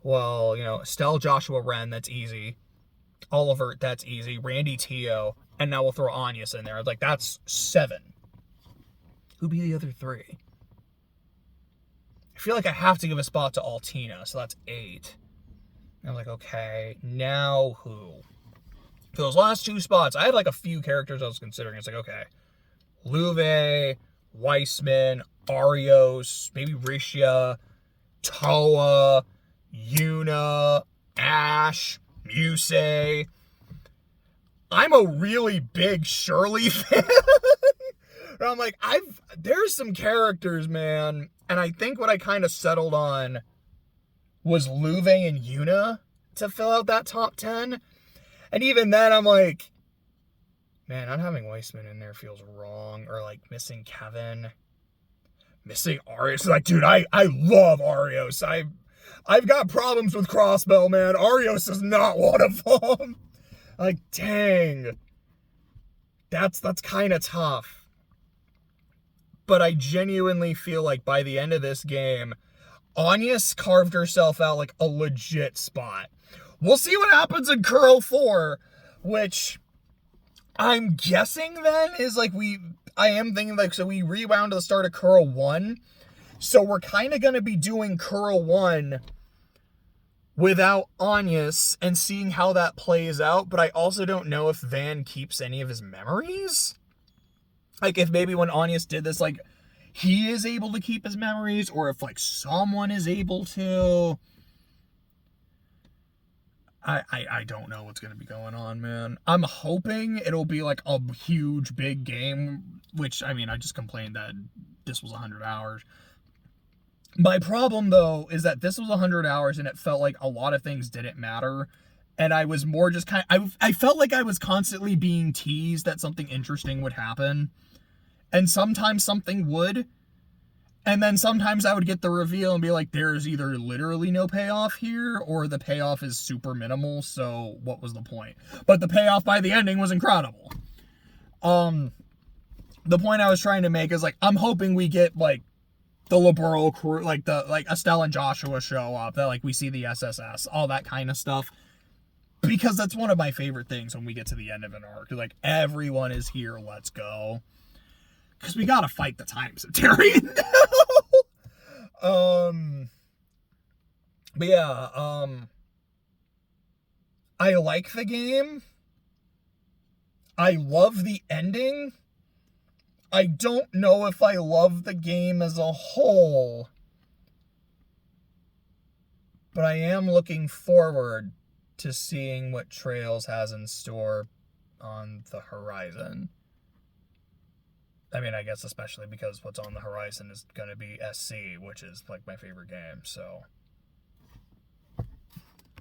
well, Estelle, Joshua, Ren, that's easy. Oliver, that's easy. Randy, Tio, and now we'll throw Anyas in there. I was that's 7. Who'd be the other 3? I feel I have to give a spot to Altina, so that's 8. And I'm like, okay, now who? For those last 2 spots, I had like a few characters I was considering. It's like, okay, Luve, Weissman, Arios, maybe Rishia, Toa, Yuna, Ash, Musei. I'm a really big Shirley fan. I'm like, there's some characters, man. And I think what I kind of settled on was Luve and Yuna to fill out that top 10. And even then, I'm like, man, not having Weissman in there feels wrong. Or like missing Kevin. Missing Arios. Like, dude, I love Arios. I've got problems with Crossbow, man. Arios is not one of them. Like, dang. That's kind of tough. But I genuinely feel like by the end of this game, Anya's carved herself out like a legit spot. We'll see what happens in Curl 4, which I'm guessing then is like I am thinking like, so we rewound to the start of Curl 1. So we're kind of going to be doing Curl 1 without Anya's and seeing how that plays out. But I also don't know if Van keeps any of his memories. Like, if maybe when Anya's did this, like, he is able to keep his memories, or if, like, someone is able to. I don't know what's going to be going on, man. I'm hoping it'll be, like, a huge, big game, which, I mean, I just complained that this was 100 hours. My problem, though, is that this was 100 hours, and it felt like a lot of things didn't matter. And I was more just I felt like I was constantly being teased that something interesting would happen. And sometimes something would. And then sometimes I would get the reveal and be like, there's either literally no payoff here, or the payoff is super minimal, so what was the point? But the payoff by the ending was incredible. The point I was trying to make is, like, I'm hoping we get, like, the Liberal crew, like Estelle and Joshua show up, that, like, we see the SSS, all that kind of stuff. Because that's one of my favorite things when we get to the end of an arc. Like, everyone is here, let's go. Because we gotta fight the Time Septarian now. But yeah, I like the game. I love the ending. I don't know if I love the game as a whole. But I am looking forward to seeing what Trails has in store on the horizon. I mean, I guess especially because what's on the horizon is going to be SC, which is like my favorite game, so